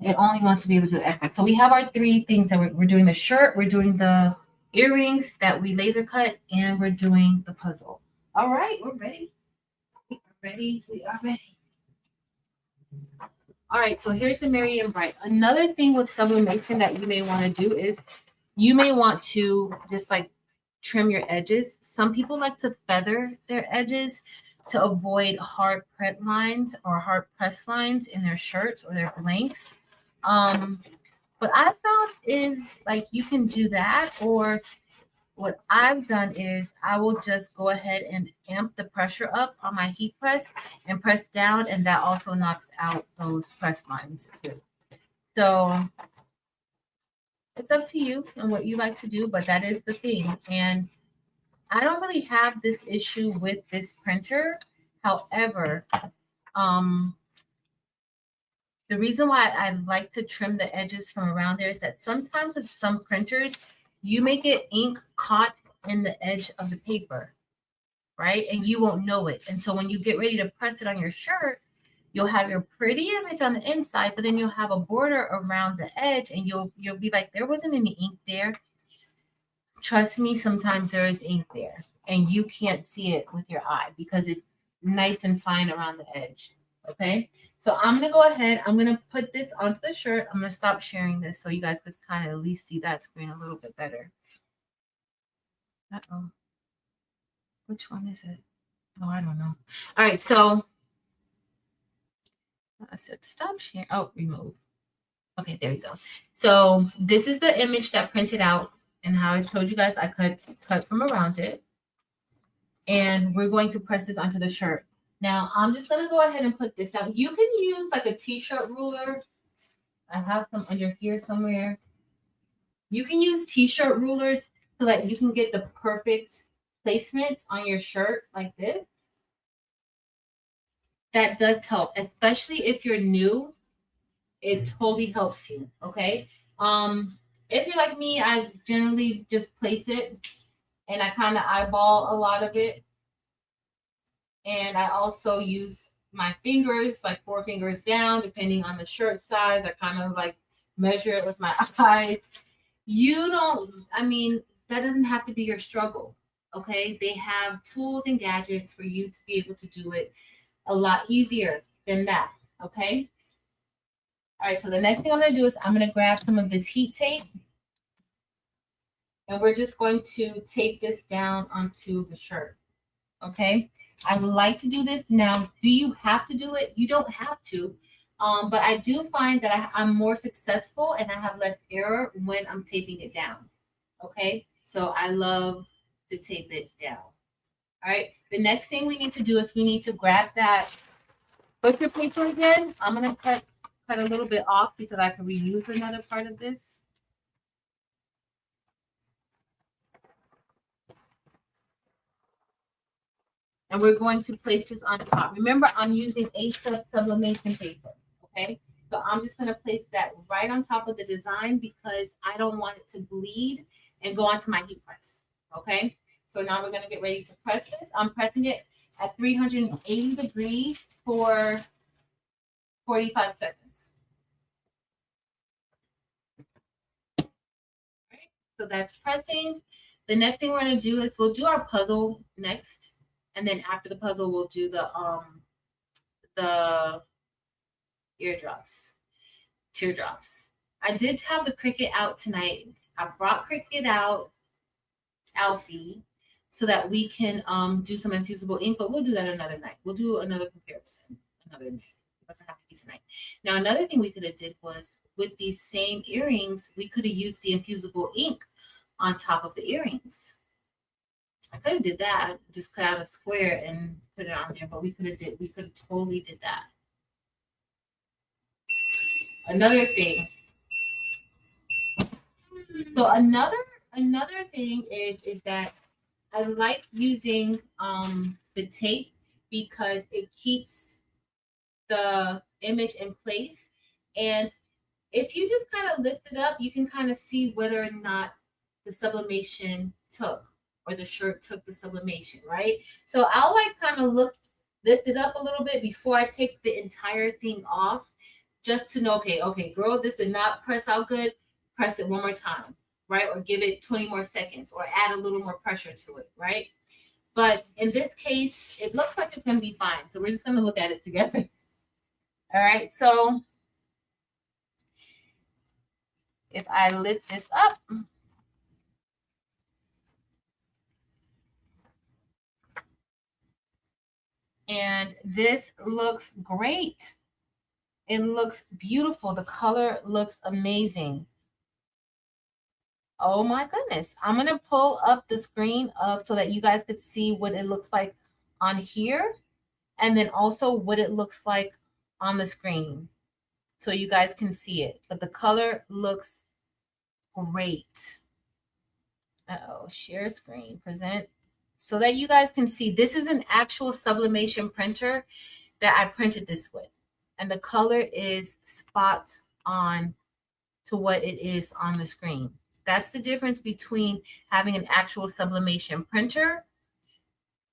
it only wants to be able to do echo. So we have our three things that we're doing: the shirt, we're doing the earrings that we laser cut, and we're doing the puzzle. All right, we're ready. We are ready. We are ready. All right, so here's the Marion Bright. Another thing with sublimation that you may want to do is you may want to just like trim your edges. Some people like to feather their edges to avoid hard print lines or hard press lines in their shirts or their blanks. What I found is like you can do that, or what I've done is I will just go ahead and amp the pressure up on my heat press and press down, and that also knocks out those press lines too. So it's up to you and what you like to do, but that is the thing. And I don't really have this issue with this printer. However, the reason why I like to trim the edges from around there is that sometimes with some printers, you may get ink caught in the edge of the paper, right? And you won't know it. And so when you get ready to press it on your shirt, you'll have your pretty image on the inside, but then you'll have a border around the edge, and you'll be like, there wasn't any ink there. Trust me, sometimes there is ink there, and you can't see it with your eye because it's nice and fine around the edge. Okay, so I'm gonna go ahead. I'm gonna put this onto the shirt. I'm gonna stop sharing this so you guys could kind of at least see that screen a little bit better. Uh-oh. Which one is it? Oh, I don't know. All right, so I said stop sharing. Oh, remove. Okay, there you go. So this is the image that printed out, and how I told you guys I could cut from around it. And we're going to press this onto the shirt. Now, I'm just going to go ahead and put this out. You can use like a t-shirt ruler. I have some under here somewhere. You can use t-shirt rulers so that you can get the perfect placement on your shirt like this. That does help, especially if you're new. It totally helps you, okay? If you're like me, I generally just place it and I kind of eyeball a lot of it. And I also use my fingers, like 4 fingers down, depending on the shirt size. I kind of like measure it with my eyes. That doesn't have to be your struggle, okay? They have tools and gadgets for you to be able to do it a lot easier than that, okay? All right, so the next thing I'm gonna do is I'm gonna grab some of this heat tape, and we're just going to tape this down onto the shirt, okay? I like to do this. Now, do you have to do it? You don't have to, but I do find that I'm more successful and I have less error when I'm taping it down, okay? So I love to tape it down. All right, the next thing we need to do is we need to grab that butcher paper again. I'm gonna cut a little bit off because I can reuse another part of this. And we're going to place this on top. Remember, I'm using A-Sub sublimation paper, okay? So I'm just gonna place that right on top of the design because I don't want it to bleed and go onto my heat press, okay? So now we're gonna get ready to press this. I'm pressing it at 380 degrees for 45 seconds. All right, so that's pressing. The next thing we're gonna do is we'll do our puzzle next. And then after the puzzle, we'll do the teardrops. I did have the Cricut out tonight. I brought Cricut out, Alfie, so that we can do some infusible ink, but we'll do that another night. We'll do another comparison another night. It doesn't have to be tonight. Now, another thing we could have did was with these same earrings, we could have used the infusible ink on top of the earrings. I could have did that, just cut out a square and put it on there, but we could have totally did that. Another thing. So another thing is that I like using the tape because it keeps the image in place. And if you just kind of lift it up, you can kind of see whether or not the sublimation took, or the shirt took the sublimation, right? So I'll like kind of lift it up a little bit before I take the entire thing off, just to know, okay, girl, this did not press out good. Press it one more time, right? Or give it 20 more seconds, or add a little more pressure to it, right? But in this case, it looks like it's going to be fine. So we're just going to look at it together. All right, so if I lift this up, and this looks great. It looks beautiful. The color looks amazing. Oh my goodness. I'm going to pull up the screen so that you guys could see what it looks like on here, and then also what it looks like on the screen so you guys can see it. But the color looks great. Uh-oh, share screen, present. so that you guys can see, this is an actual sublimation printer that I printed this with. And the color is spot on to what it is on the screen. That's the difference between having an actual sublimation printer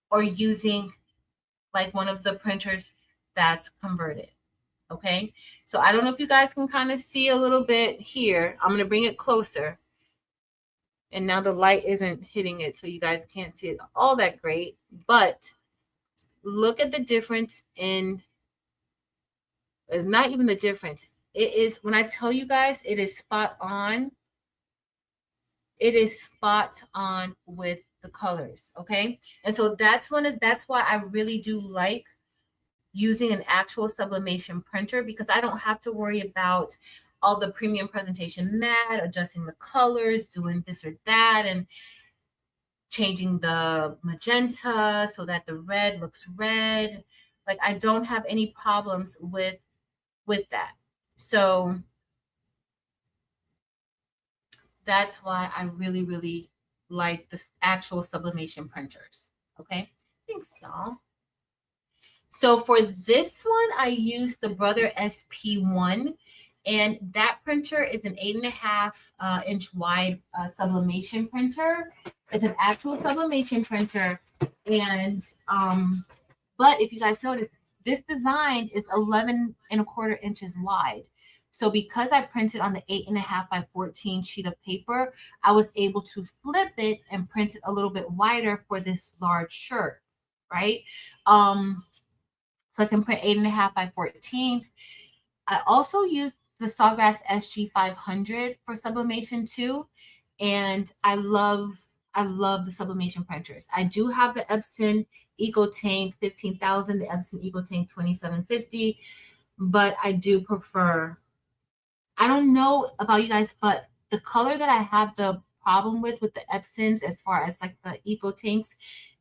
or using like one of the printers that's converted. Okay, so I don't know if you guys can kind of see a little bit here. I'm going to bring it closer. And now the light isn't hitting it, so you guys can't see it all that great. But look at the difference in, it's not even the difference. It is, when I tell you guys, it is spot on. It is spot on with the colors, okay? And so that's why I really do like using an actual sublimation printer, because I don't have to worry about all the premium presentation matte, adjusting the colors, doing this or that, and changing the magenta so that the red looks red. Like, I don't have any problems with that. So that's why I really, really like the actual sublimation printers. Okay, thanks, y'all. So for this one, I used the Brother SP1, and that printer is an 8.5 inch wide sublimation printer. It's an actual sublimation printer, and but if you guys notice, this design is 11.25 inches wide. So because I printed on the 8.5 by 14 sheet of paper, I was able to flip it and print it a little bit wider for this large shirt, right? So I can print 8.5 by 14. I also used the Sawgrass SG500 for sublimation too, and I love the sublimation printers. I do have the Epson EcoTank 15,000, the Epson EcoTank 2750, but I do prefer, I don't know about you guys, but the color that I have the problem with the Epsons, as far as like the EcoTanks,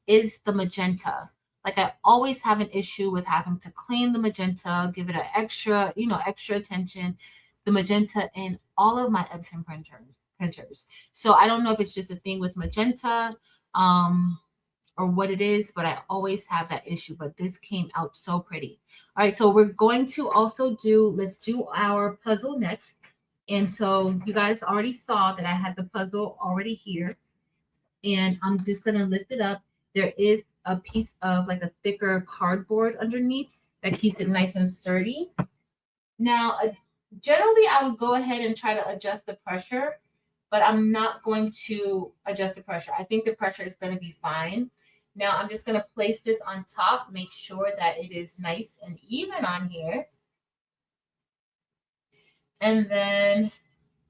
is the magenta. Like, I always have an issue with having to clean the magenta, give it an extra, extra attention. The magenta in all of my Epson printers. So I don't know if it's just a thing with magenta, or what it is, but I always have that issue. But this came out so pretty. All right, so we're going to also let's do our puzzle next. And so you guys already saw that I had the puzzle already here. And I'm just going to lift it up. There is a piece of like a thicker cardboard underneath that keeps it nice and sturdy. Now, generally, I would go ahead and try to adjust the pressure, but I'm not going to adjust the pressure. I think the pressure is going to be fine. Now, I'm just going to place this on top, make sure that it is nice and even on here. And then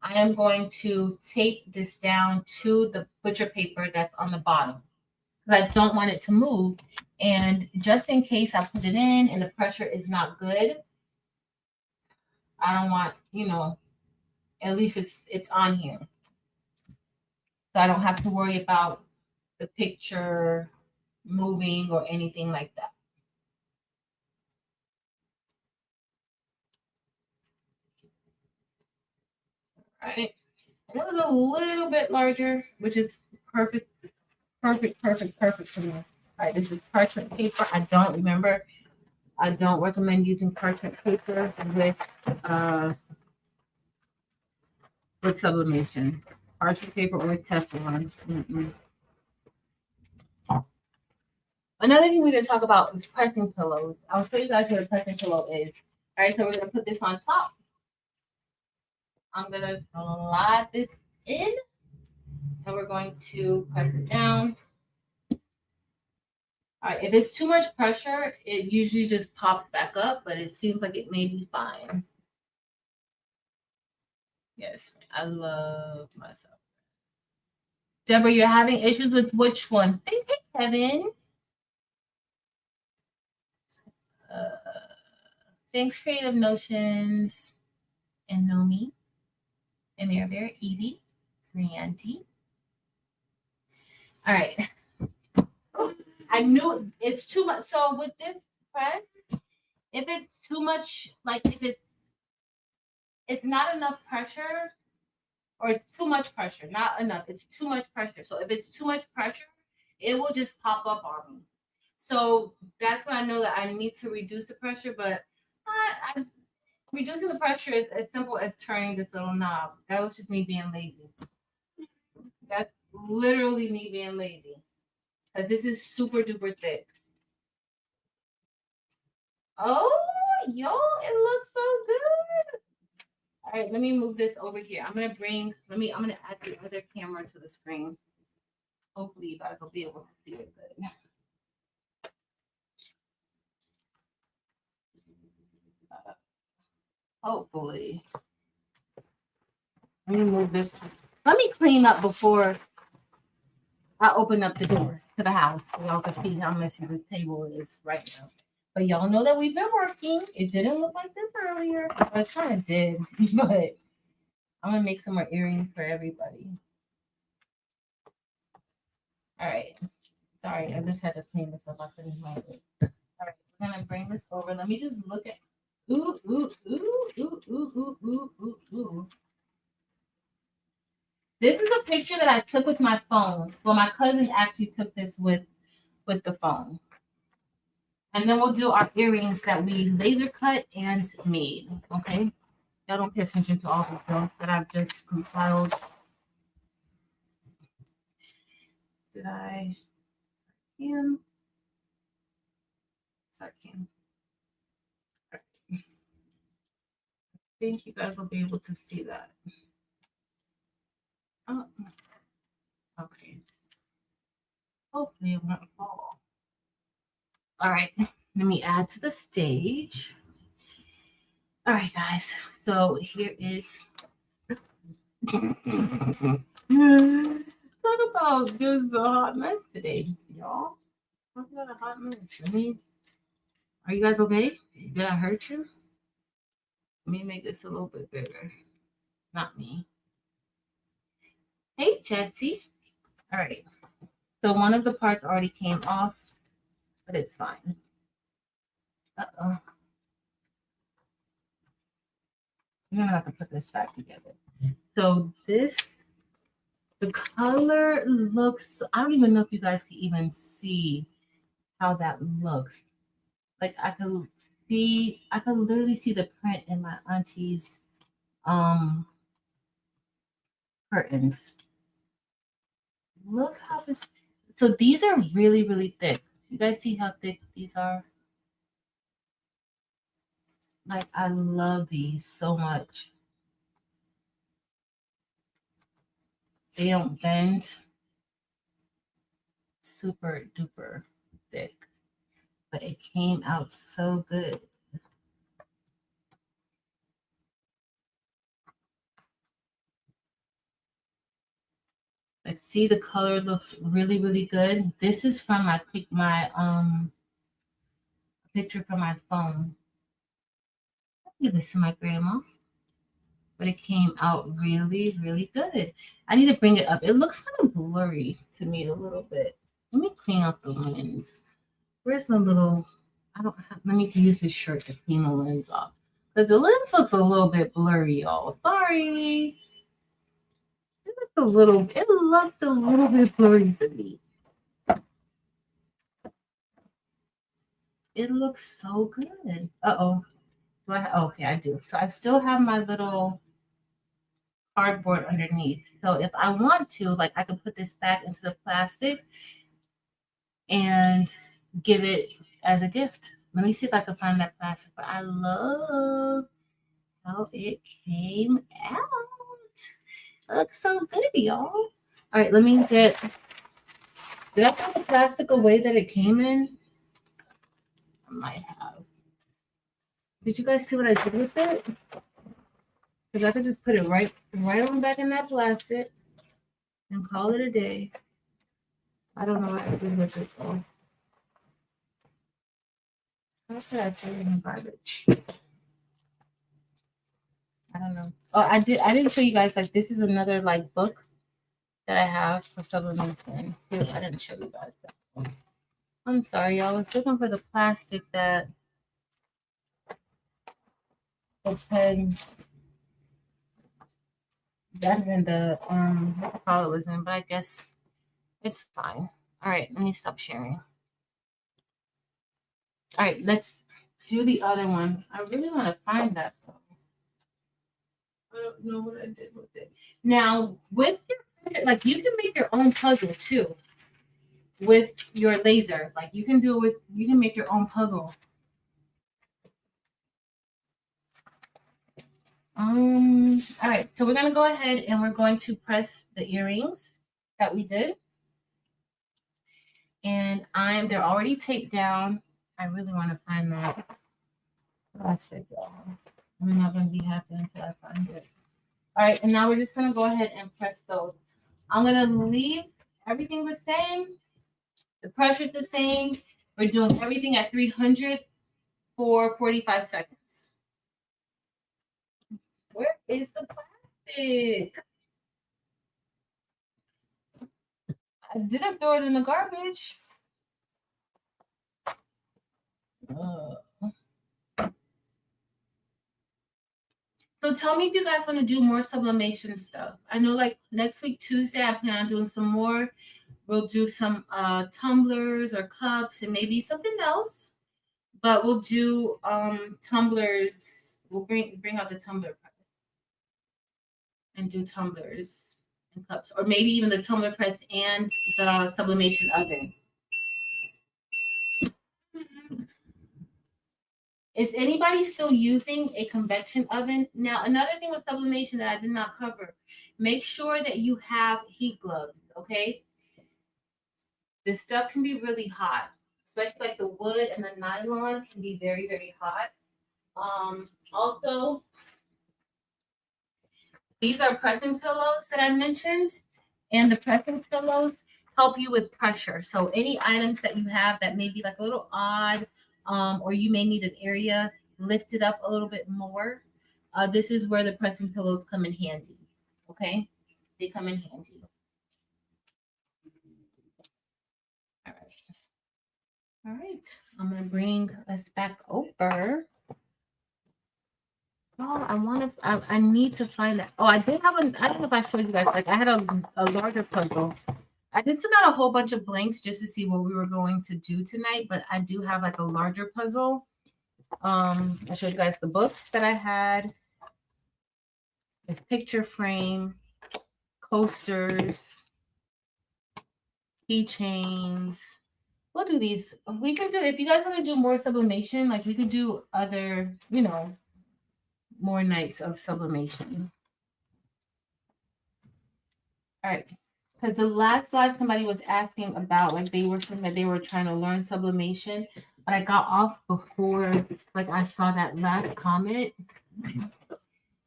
I am going to tape this down to the butcher paper that's on the bottom, because I don't want it to move. And just in case I put it in and the pressure is not good, I don't want, at least it's on here. So I don't have to worry about the picture moving or anything like that. All right. And it was a little bit larger, which is perfect for me. All right, this is parchment paper. I don't recommend using parchment paper with sublimation. Parchment paper or Teflon. Another thing we didn't talk about is pressing pillows. I'll show you guys what a pressing pillow is. All right, so we're gonna put this on top. I'm gonna slide this in, and we're going to press it down. All right, if it's too much pressure, it usually just pops back up, but it seems like it may be fine. Yes, I love myself. Deborah, you're having issues with which one? Hey, Kevin. Thanks, Creative Notions, and Nomi, and Mirabelle, Evie, Randy. All right. I knew it's too much. So with this press, if it's too much, like if it's not enough pressure, or it's too much pressure, not enough, it's too much pressure. So if it's too much pressure, it will just pop up on me. So that's when I know that I need to reduce the pressure. But I reducing the pressure is as simple as turning this little knob. That was just me being lazy. That's literally me being lazy. Because this is super duper thick. Oh, y'all, it looks so good. All right, let me move this over here. I'm gonna add the other camera to the screen. Hopefully you guys will be able to see it good. Hopefully. Let me move this. Let me clean up before I open up the door to the house so y'all can see how messy the table is right now. But y'all know that we've been working. It didn't look like this earlier. I kind of did, but I'm gonna make some more earrings for everybody. All right. Sorry, I just had to clean this up. I couldn't help it. All right, we're gonna bring this over. Let me just look at. Ooh, ooh, ooh, ooh, ooh, ooh, ooh, ooh, ooh. This is a picture that I took with my phone. Well, my cousin actually took this with the phone. And then we'll do our earrings that we laser cut and made. Okay. Y'all don't pay attention to all the stuff that I've just compiled. Did I? Cam? Sorry, Cam. I think you guys will be able to see that. Oh, okay. Hopefully it won't fall. All right. Let me add to the stage. All right, guys. So here is. Talk about just a hot mess today, y'all. Talk about a hot mess. I mean, are you guys okay? Did I hurt you? Let me make this a little bit bigger. Not me. Hey, Jesse. All right. So one of the parts already came off, but it's fine. Uh-oh. I'm gonna have to put this back together. So the color looks, I don't even know if you guys can even see how that looks. Like I can literally see the print in my auntie's curtains. Look how this, so these are really, really thick. You guys see how thick these are? Like I love these so much. They don't bend. Super duper thick. But it came out so good. Like see the color looks really, really good. This is from my picture from my phone. I'll give this to my grandma. But it came out really, really good. I need to bring it up. It looks kind of blurry to me a little bit. Let me clean up the lens. Where's my little, I don't have, let me use this shirt to clean the lens off. Because the lens looks a little bit blurry, y'all. Sorry. It looks a little bit blurry to me. It looks so good. Uh-oh. Okay, I do. So I still have my little cardboard underneath. So if I want to, like I can put this back into the plastic and give it as a gift. Let me see if I can find that plastic. But I love how it came out. It looks so good, y'all. All right, let me get. Did I put the plastic away that it came in? I might have. Did you guys see what I did with it? Because I could just put it right on back in that plastic and call it a day. I don't know what I did with it though. How should I put it in the garbage? I don't know. Oh, I didn't show you guys, like this is another like book that I have for sublimation too. I didn't show you guys that one. I'm sorry, y'all. I was looking for the plastic that the pen that and the what the color was in, but I guess it's fine. All right, let me stop sharing. All right, let's do the other one. I really want to find that though. I don't know what I did with it. Now, with your, like, you can make your own puzzle too with your laser. Like, you can do it with, you can make your own puzzle. All right, so we're gonna go ahead and we're going to press the earrings that we did. And they're already taped down. I really want to find that. That's it, y'all. I'm not gonna be happy until I find it. All right, and now we're just gonna go ahead and press those. I'm gonna leave everything the same. The pressure's the same. We're doing everything at 300 for 45 seconds. Where is the plastic? I didn't throw it in the garbage. So tell me if you guys want to do more sublimation stuff. I know like next week, Tuesday, I plan on doing some more. We'll do some tumblers or cups and maybe something else. But we'll do tumblers. We'll bring out the tumbler press and do tumblers and cups. Or maybe even the tumbler press and the sublimation oven. Is anybody still using a convection oven? Now, another thing with sublimation that I did not cover, make sure that you have heat gloves, okay? This stuff can be really hot, especially like the wood and the nylon can be very, very hot. Also, these are pressing pillows that I mentioned, and the pressing pillows help you with pressure. So any items that you have that may be like a little odd, or you may need an area lifted up a little bit more, this is where the pressing pillows come in handy. Okay, they come in handy. All right. All right, I'm gonna bring us back over. Oh, I need to find that. Oh, I did have I don't know if I showed you guys, like I had a larger puzzle. I did still got a whole bunch of blanks just to see what we were going to do tonight, but I do have like a larger puzzle. I showed you guys the books that I had, the picture frame, coasters, keychains. We'll do these. We can do, if you guys want to do more sublimation, like we could do other, more nights of sublimation. All right. Because the last slide somebody was asking about, like they were saying that they were trying to learn sublimation, but I got off before, like I saw that last comment.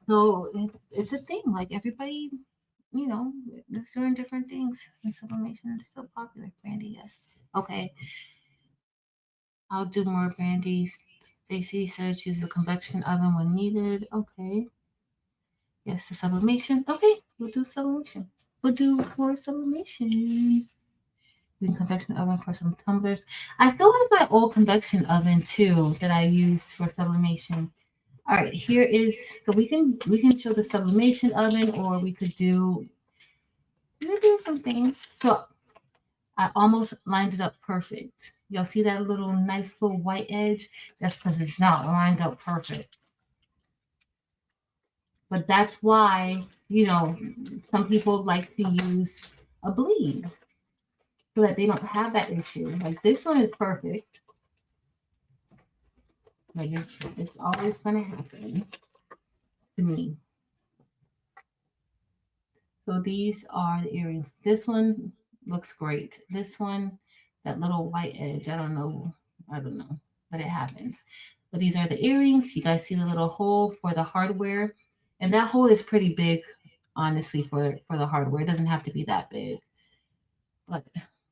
So it's a thing. Like everybody, is doing different things. And sublimation is so popular. Brandy, yes. Okay. I'll do more, Brandy. Stacy said choose the convection oven when needed. Okay. Yes, the sublimation. Okay, we'll do sublimation. We'll do more sublimation. The convection oven for some tumblers. I still have my old convection oven too that I use for sublimation. All right, here is, so we can show the sublimation oven, or we could do some things. So I almost lined it up perfect. Y'all see that little nice little white edge? That's because it's not lined up perfect. But that's why, some people like to use a bleed so that they don't have that issue. Like this one is perfect. Like it's always gonna happen to me. So these are the earrings. This one looks great. This one, that little white edge, I don't know, but it happens. But these are the earrings. You guys see the little hole for the hardware, and that hole is pretty big, honestly, for the hardware. It doesn't have to be that big, but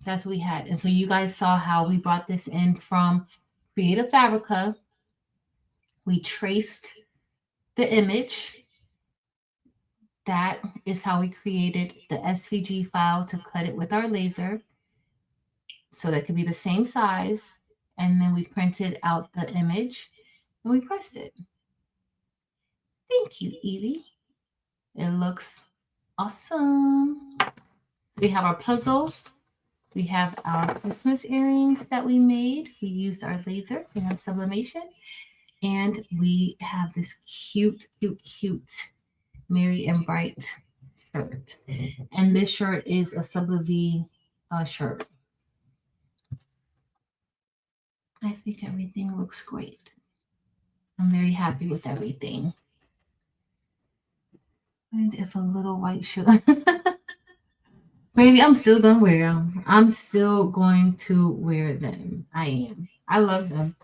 that's what we had. And so you guys saw how we brought this in from Creative Fabrica. We traced the image. That is how we created the SVG file to cut it with our laser. So that could be the same size. And then we printed out the image and we pressed it. Thank you, Evie. It looks awesome. We have our puzzle. We have our Christmas earrings that we made. We used our laser and sublimation. And we have this cute, cute, cute Merry and Bright shirt. And this shirt is a Subli shirt. I think everything looks great. I'm very happy with everything. And if a little white shoe. Baby, I'm still gonna wear them. I'm still going to wear them. I am. I love them.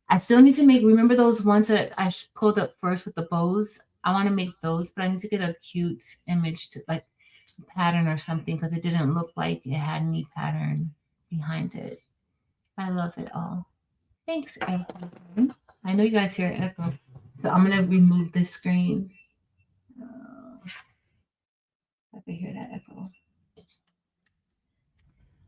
I still need to make, remember those ones that I pulled up first with the bows? I want to make those, but I need to get a cute image to like pattern or something because it didn't look like it had any pattern behind it. I love it all. Thanks, everyone. I know you guys hear echo, so I'm gonna remove this screen. I can hear that echo.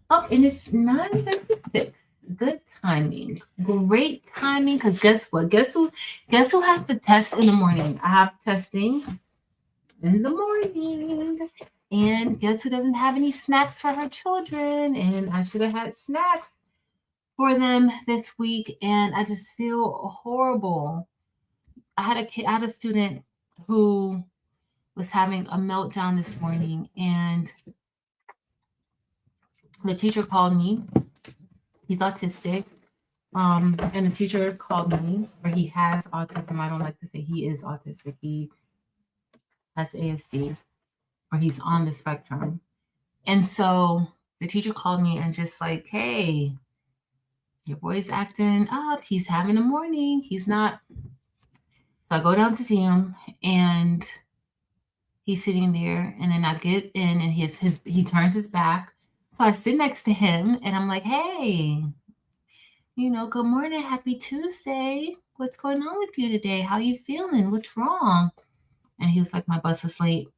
Oh, and it's 9:56. Good timing. Great timing. Because guess what? Guess who has the test in the morning? I have testing in the morning. And guess who doesn't have any snacks for her children? And I should have had snacks for them this week. And I just feel horrible. I had a student who was having a meltdown this morning, and the teacher called me. He's autistic. And the teacher called me, or he has autism. I don't like to say he is autistic. He has ASD, or he's on the spectrum. And so the teacher called me and just like, hey, your boy's acting up. He's having a morning. He's not. So I go down to see him, and he's sitting there. And then I get in, and he turns his back. So I sit next to him, and I'm like, hey, good morning, happy Tuesday. What's going on with you today? How you feeling? What's wrong? And he was like, my bus was late.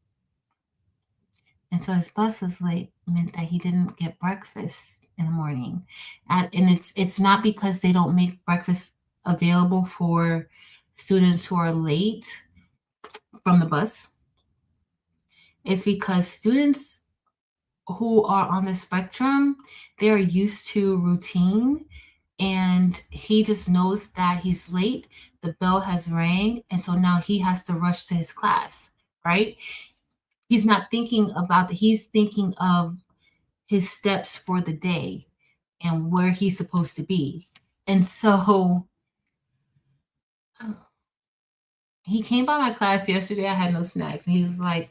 And so his bus was late meant that he didn't get breakfast in the morning. And it's not because they don't make breakfast available for students who are late from the bus. It's because students who are on the spectrum, they're used to routine, and he just knows that he's late. The bell has rang, and so now he has to rush to his class, right? He's not thinking about he's thinking of his steps for the day and where he's supposed to be. And so he came by my class yesterday. I had no snacks. And he was like,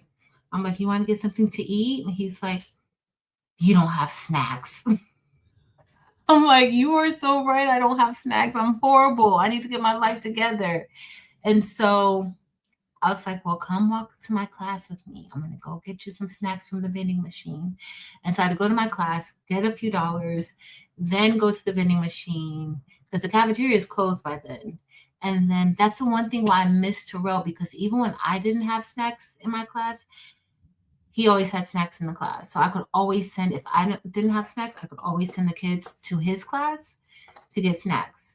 I'm like, you want to get something to eat? And he's like, you don't have snacks. I'm like, you are so right. I don't have snacks. I'm horrible. I need to get my life together. And so I was like, well, come walk to my class with me. I'm going to go get you some snacks from the vending machine. And so I had to go to my class, get a few dollars, then go to the vending machine because the cafeteria is closed by then. And then that's the one thing why I missed Terrell, because even when I didn't have snacks in my class, he always had snacks in the class. So I could always send, if I didn't have snacks, I could always send the kids to his class to get snacks.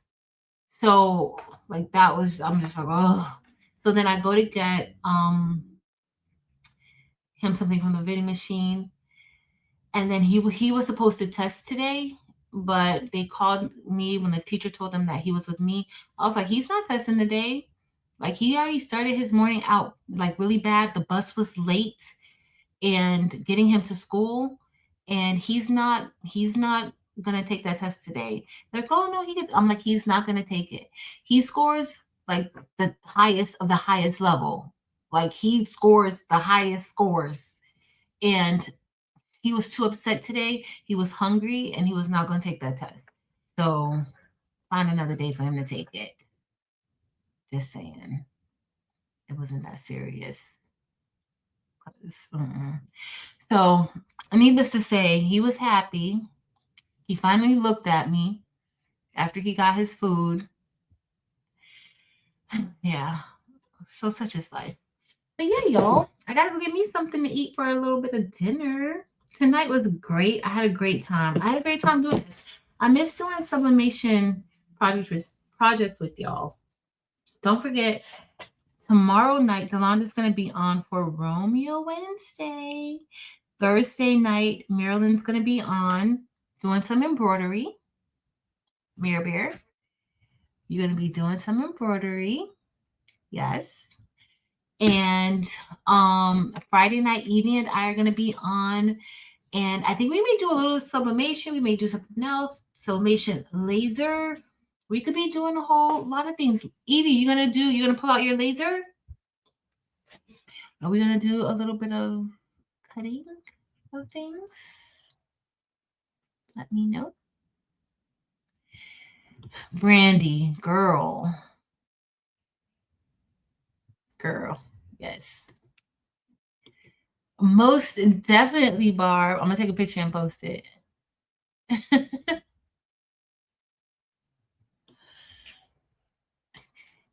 So like that was, I'm just like, oh. So then I go to get him something from the vending machine. And then he was supposed to test today, but they called me when the teacher told them that he was with me. I was like, he's not testing today. Like he already started his morning out like really bad. The bus was late and getting him to school, and he's not gonna take that test today. They're like, oh no, he gets. I'm like, he's not gonna take it. He scores like the highest of the highest level. Like he scores the highest scores. And he was too upset today. He was hungry and he was not gonna take that test. So find another day for him to take it. Just saying. It wasn't that serious. So, needless to say, he was happy. He finally looked at me after he got his food. Yeah, so such is life. But yeah, y'all, I gotta go get me something to eat for a little bit of dinner. Tonight was great. I had a great time. I had a great time doing this. I miss doing sublimation projects with y'all. Don't forget, tomorrow night, Delonda's going to be on for Romeo Wednesday. Thursday night, Marilyn's going to be on doing some embroidery. Mirror Bear, you're going to be doing some embroidery. Yes. And Friday night, Evie and I are going to be on. And I think we may do a little sublimation. We may do something else. Sublimation laser. We could be doing a whole lot of things. Evie, you're gonna pull out your laser? Are we gonna do a little bit of cutting of things? Let me know. Brandy, girl. Yes. Most definitely, Barb. I'm gonna take a picture and post it.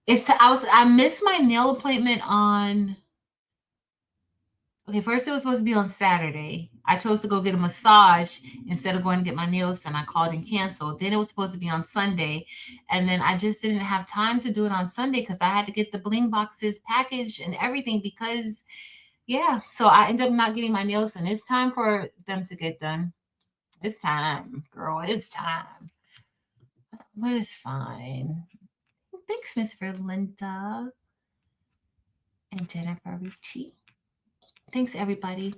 I missed my nail appointment on. Okay, first it was supposed to be on Saturday. I chose to go get a massage instead of going to get my nails done. I called and canceled. Then it was supposed to be on Sunday. And then I just didn't have time to do it on Sunday because I had to get the bling boxes packaged and everything because, yeah. So I ended up not getting my nails done. It's time for them to get done. It's time, girl. It's time. But it's fine. Thanks, Miss Linda and Jennifer Ricci. Thanks, everybody.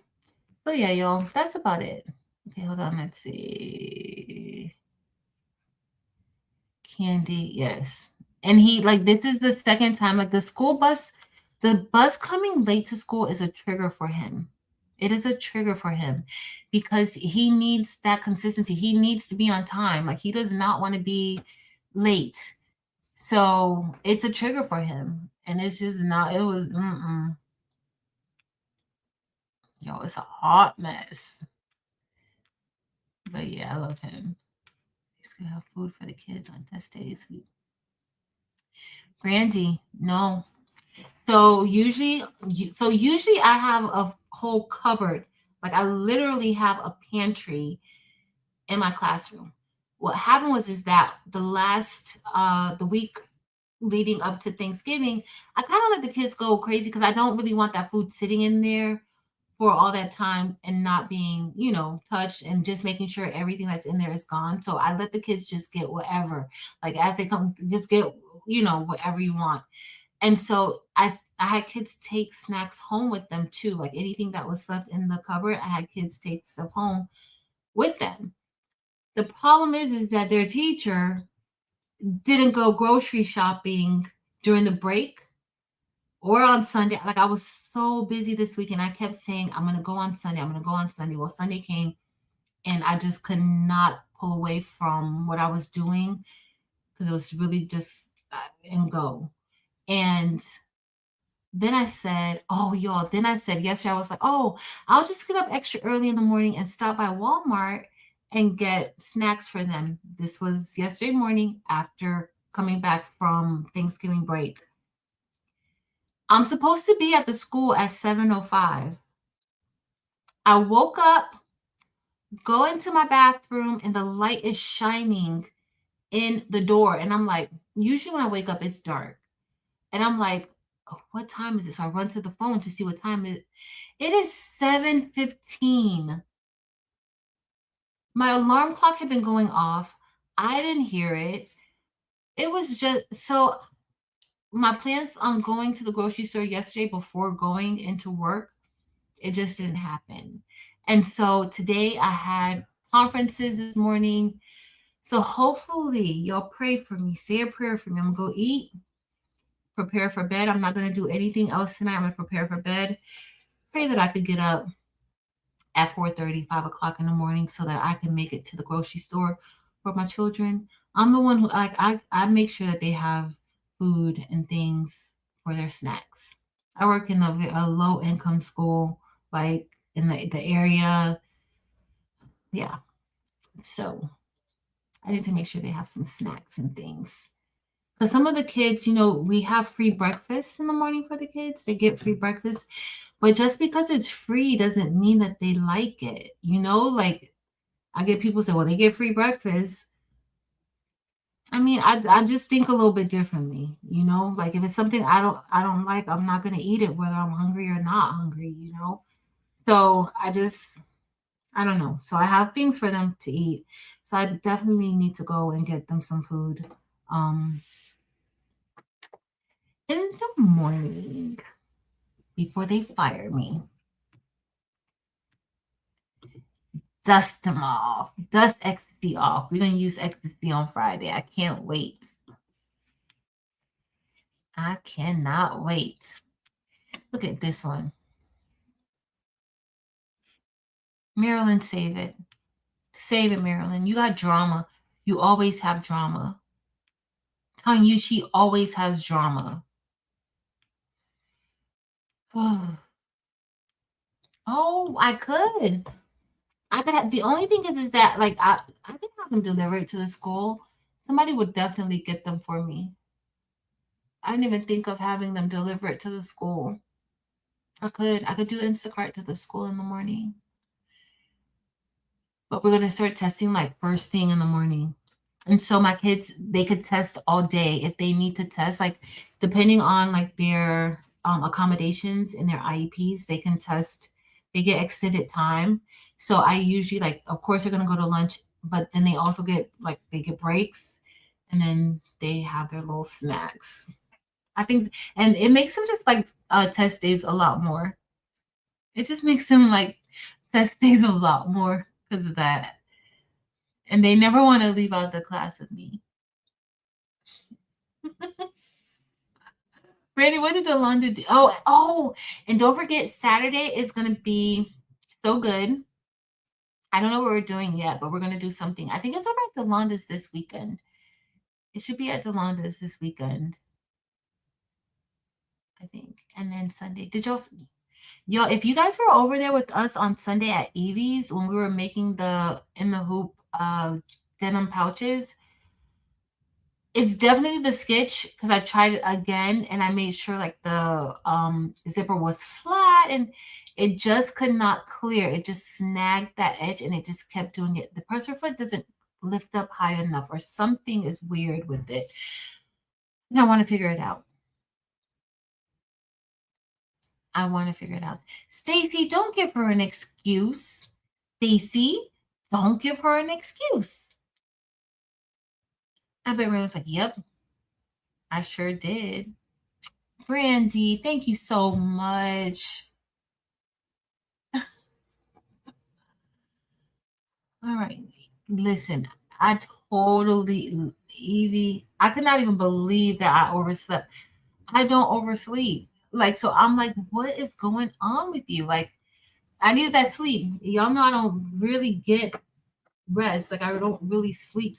So yeah, y'all, that's about it. Okay, hold on. Let's see. Candy, yes. And this is the second time, like the bus coming late to school is a trigger for him. It is a trigger for him because he needs that consistency. He needs to be on time. Like he does not want to be late. So it's a trigger for him. And it's just not, it was, Yo, it's a hot mess. But yeah, I love him. He's gonna have food for the kids on test days. Brandy, no. So usually I have a whole cupboard. Like I literally have a pantry in my classroom. What happened is that the week leading up to Thanksgiving, I kind of let the kids go crazy because I don't really want that food sitting in there for all that time and not being, touched and just making sure everything that's in there is gone. So I let the kids just get whatever. Like as they come, just get, whatever you want. And so I had kids take snacks home with them too. Like anything that was left in the cupboard, I had kids take stuff home with them. The problem is that their teacher didn't go grocery shopping during the break or on Sunday. Like I was so busy this week and I kept saying, I'm going to go on Sunday. I'm going to go on Sunday. Well, Sunday came and I just could not pull away from what I was doing because it was really just and go. And then I said, yesterday, I was like, oh, I'll just get up extra early in the morning and stop by Walmart and get snacks for them. This was yesterday morning after coming back from Thanksgiving break. I'm supposed to be at the school at 7:05. I woke up, go into my bathroom, and the light is shining in the door. And I'm like, usually when I wake up, it's dark. And I'm like, oh, what time is it? So I run to the phone to see what time it is. It is 7:15. My alarm clock had been going off. I didn't hear it. It was just so my plans on going to the grocery store yesterday before going into work, it just didn't happen. And so today I had conferences this morning. So hopefully y'all pray for me. Say a prayer for me. I'm going to go eat, prepare for bed. I'm not going to do anything else tonight. I'm going to prepare for bed. Pray that I could get up at 4:30, 5 o'clock in the morning so that I can make it to the grocery store for my children. I'm the one who I make sure that they have food and things for their snacks. I work in a low income school, like in the area. Yeah. So I need to make sure they have some snacks and things. Because some of the kids, we have free breakfast in the morning for the kids. They get free breakfast. But just because it's free doesn't mean that they like it. Like I get people say, well, they get free breakfast. I mean, I just think a little bit differently, like if it's something I don't like, I'm not going to eat it whether I'm hungry or not hungry, So I don't know. So I have things for them to eat. So I definitely need to go and get them some food um in the morning before they fire me. Dust them off. Dust ecstasy off. We're gonna use ecstasy on Friday. I can't wait. I cannot wait. Look at this one. Marilyn, save it. Save it, Marilyn. You got drama. You always have drama. Telling you she always has drama. Oh, I could. I could have, the only thing is that like I could have them delivered to the school. Somebody would definitely get them for me. I didn't even think of having them deliver it to the school. I could do Instacart to the school in the morning. But we're gonna start testing like first thing in the morning. And so my kids, they could test all day if they need to test, like depending on like their accommodations in their IEPs, they can test, they get extended time. So I usually like, of course, they're gonna go to lunch, but then they also get like they get breaks and then they have their little snacks. I think, and it makes them just like test days a lot more. It just makes them like test days a lot more because of that. And they never want to leave out the class with me. Brandy, what did Delonda do? Oh, and don't forget Saturday is gonna be so good. I don't know what we're doing yet, but we're gonna do something. I think it's over at Delonda's this weekend. It should be at Delonda's this weekend, I think. And then Sunday. Did y'all, if you guys were over there with us on Sunday at Evie's when we were making the in the hoop denim pouches, it's definitely the sketch because I tried it again and I made sure like the zipper was flat and it just could not clear. It just snagged that edge and it just kept doing it. The presser foot doesn't lift up high enough or something is weird with it. And I want to figure it out. I want to figure it out. Stacy, don't give her an excuse. Stacy, don't give her an excuse. I bet Randall's like, yep, I sure did. Brandy, thank you so much. All right. Listen, I totally, Evie, I could not even believe that I overslept. I don't oversleep. Like, so I'm like, what is going on with you? Like, I needed that sleep. Y'all know I don't really get rest. Like, I don't really sleep.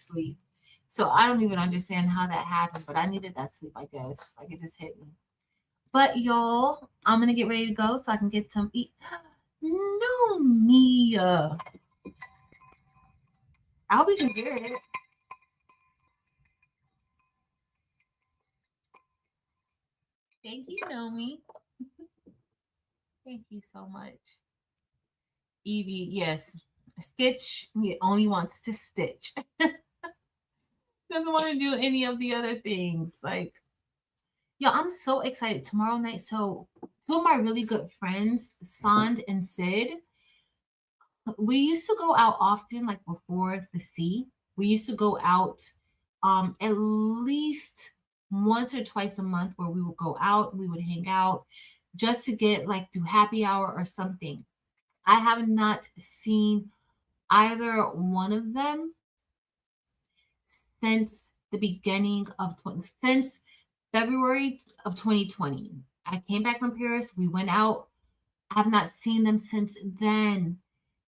So I don't even understand how that happened, but I needed that sleep, I guess. Like, it just hit me. But y'all, I'm going to get ready to go so I can get some eat. No, Mia. I hope you can hear it. Thank you, Nomi. Thank you so much. Evie, yes. Stitch, he only wants to stitch. Doesn't want to do any of the other things. Like, yeah, I'm so excited. Tomorrow night, so two of my really good friends, Sand and Sid, we used to go out often, like before the sea. We used to go out at least once or twice a month where we would go out, we would hang out just to get like do happy hour or something. I have not seen either one of them since the beginning of since February of 2020. I came back from Paris. We went out. I have not seen them since then.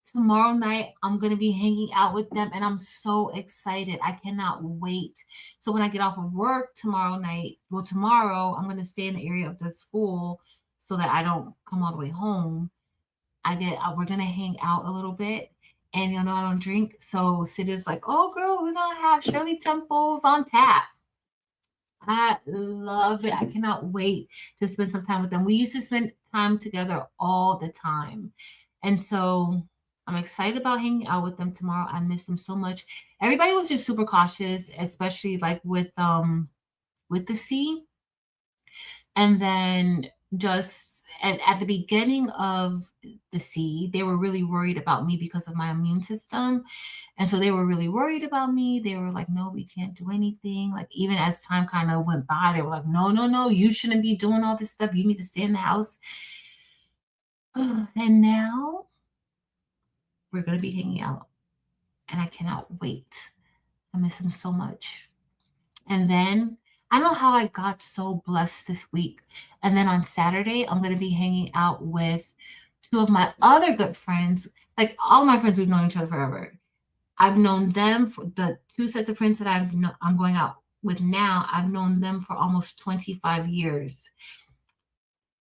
Tomorrow night, I'm going to be hanging out with them, and I'm so excited. I cannot wait. So, when I get off of work tomorrow night, well, tomorrow, I'm going to stay in the area of the school so that I don't come all the way home. We're gonna hang out a little bit, and you know I don't drink, so Sid is like, "Oh, girl, we're gonna have Shirley Temples on tap." I love it. I cannot wait to spend some time with them. We used to spend time together all the time, and so I'm excited about hanging out with them tomorrow. I miss them so much. Everybody was just super cautious, especially like with the sea. And then just at the beginning of the seed, they were really worried about me because of my immune system. And so they were really worried about me. They were like, no, we can't do anything. Like, even as time kind of went by, they were like, no, no, no, you shouldn't be doing all this stuff. You need to stay in the house. And now we're going to be hanging out. And I cannot wait. I miss him so much. And then I don't know how I got so blessed this week. And then on Saturday, I'm going to be hanging out with two of my other good friends. Like, all my friends, we've known each other forever. I've known them for the two sets of friends that I'm going out with now. I've known them for almost 25 years.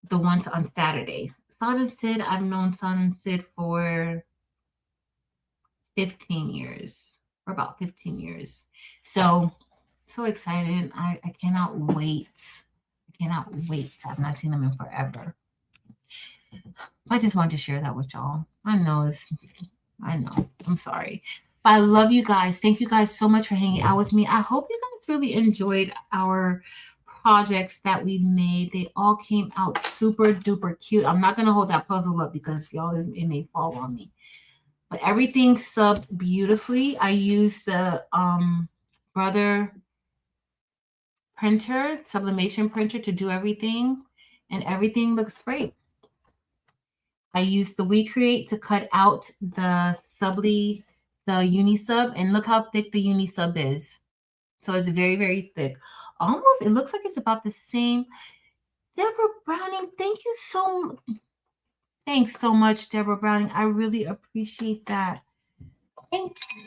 The ones on Saturday. Son and Sid, I've known Son and Sid for 15 years, for about 15 years. So excited. I cannot wait. I cannot wait. I've not seen them in forever. I just wanted to share that with y'all. I know. I'm sorry. But I love you guys. Thank you guys so much for hanging out with me. I hope you guys really enjoyed our projects that we made. They all came out super duper cute. I'm not going to hold that puzzle up because y'all, it may fall on me. But everything subbed beautifully. I used the Brother printer, Sublimation printer, to do everything. And everything looks great. I used the WeCreate to cut out the Unisub, and look how thick the Unisub is. So it's very, very thick. Almost, it looks like it's about the same. Deborah Browning, thanks so much, Deborah Browning. I really appreciate that. Thank you.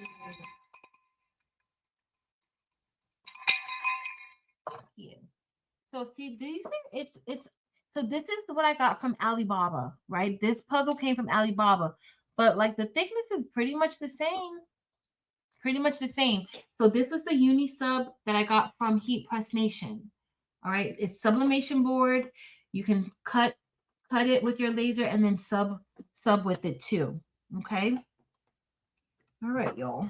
So see, these are so this is what I got from Alibaba, right? This puzzle came from Alibaba, but like the thickness is pretty much the same. Pretty much the same. So this was the uni sub that I got from Heat Press Nation. All right, it's sublimation board. You can cut it with your laser and then sub with it too. Okay. All right, y'all.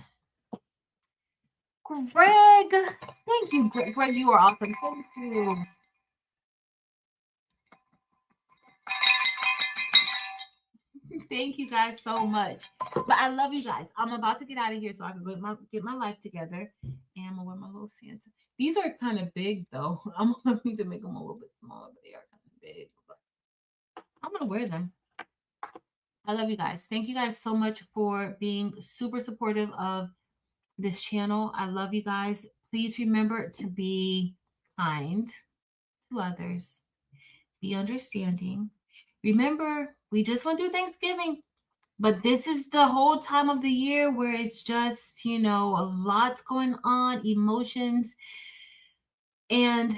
Greg, thank you, Greg. Greg, you are awesome. Thank you. Thank you guys so much. But I love you guys. I'm about to get out of here so I can get my life together. And I'm gonna wear my little Santa. These are kind of big though. I'm gonna need to make them a little bit smaller, but they are kind of big. But I'm gonna wear them. I love you guys. Thank you guys so much for being super supportive of this channel. I love you guys. Please remember to be kind to others. Be understanding. Remember, we just went through Thanksgiving. But this is the whole time of the year where it's just, a lot's going on, emotions. And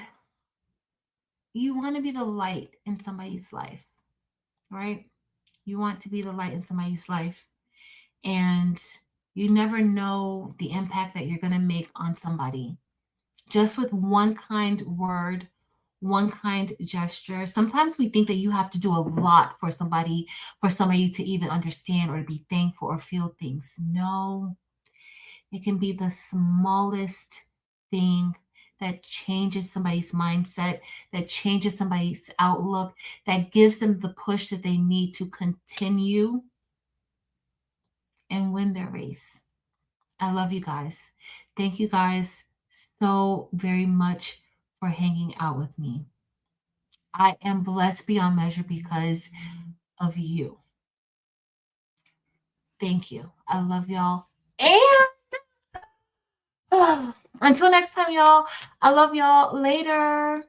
you want to be the light in somebody's life, right? You want to be the light in somebody's life. And you never know the impact that you're going to make on somebody. Just with one kind word, one kind gesture. Sometimes we think that you have to do a lot for somebody to even understand or to be thankful or feel things. No, it can be the smallest thing that changes somebody's mindset, that changes somebody's outlook, that gives them the push that they need to continue and win their race. I love you guys. Thank you guys so very much for hanging out with me. I am blessed beyond measure because of you. Thank you. I love y'all. And until next time, y'all. I love y'all. Later.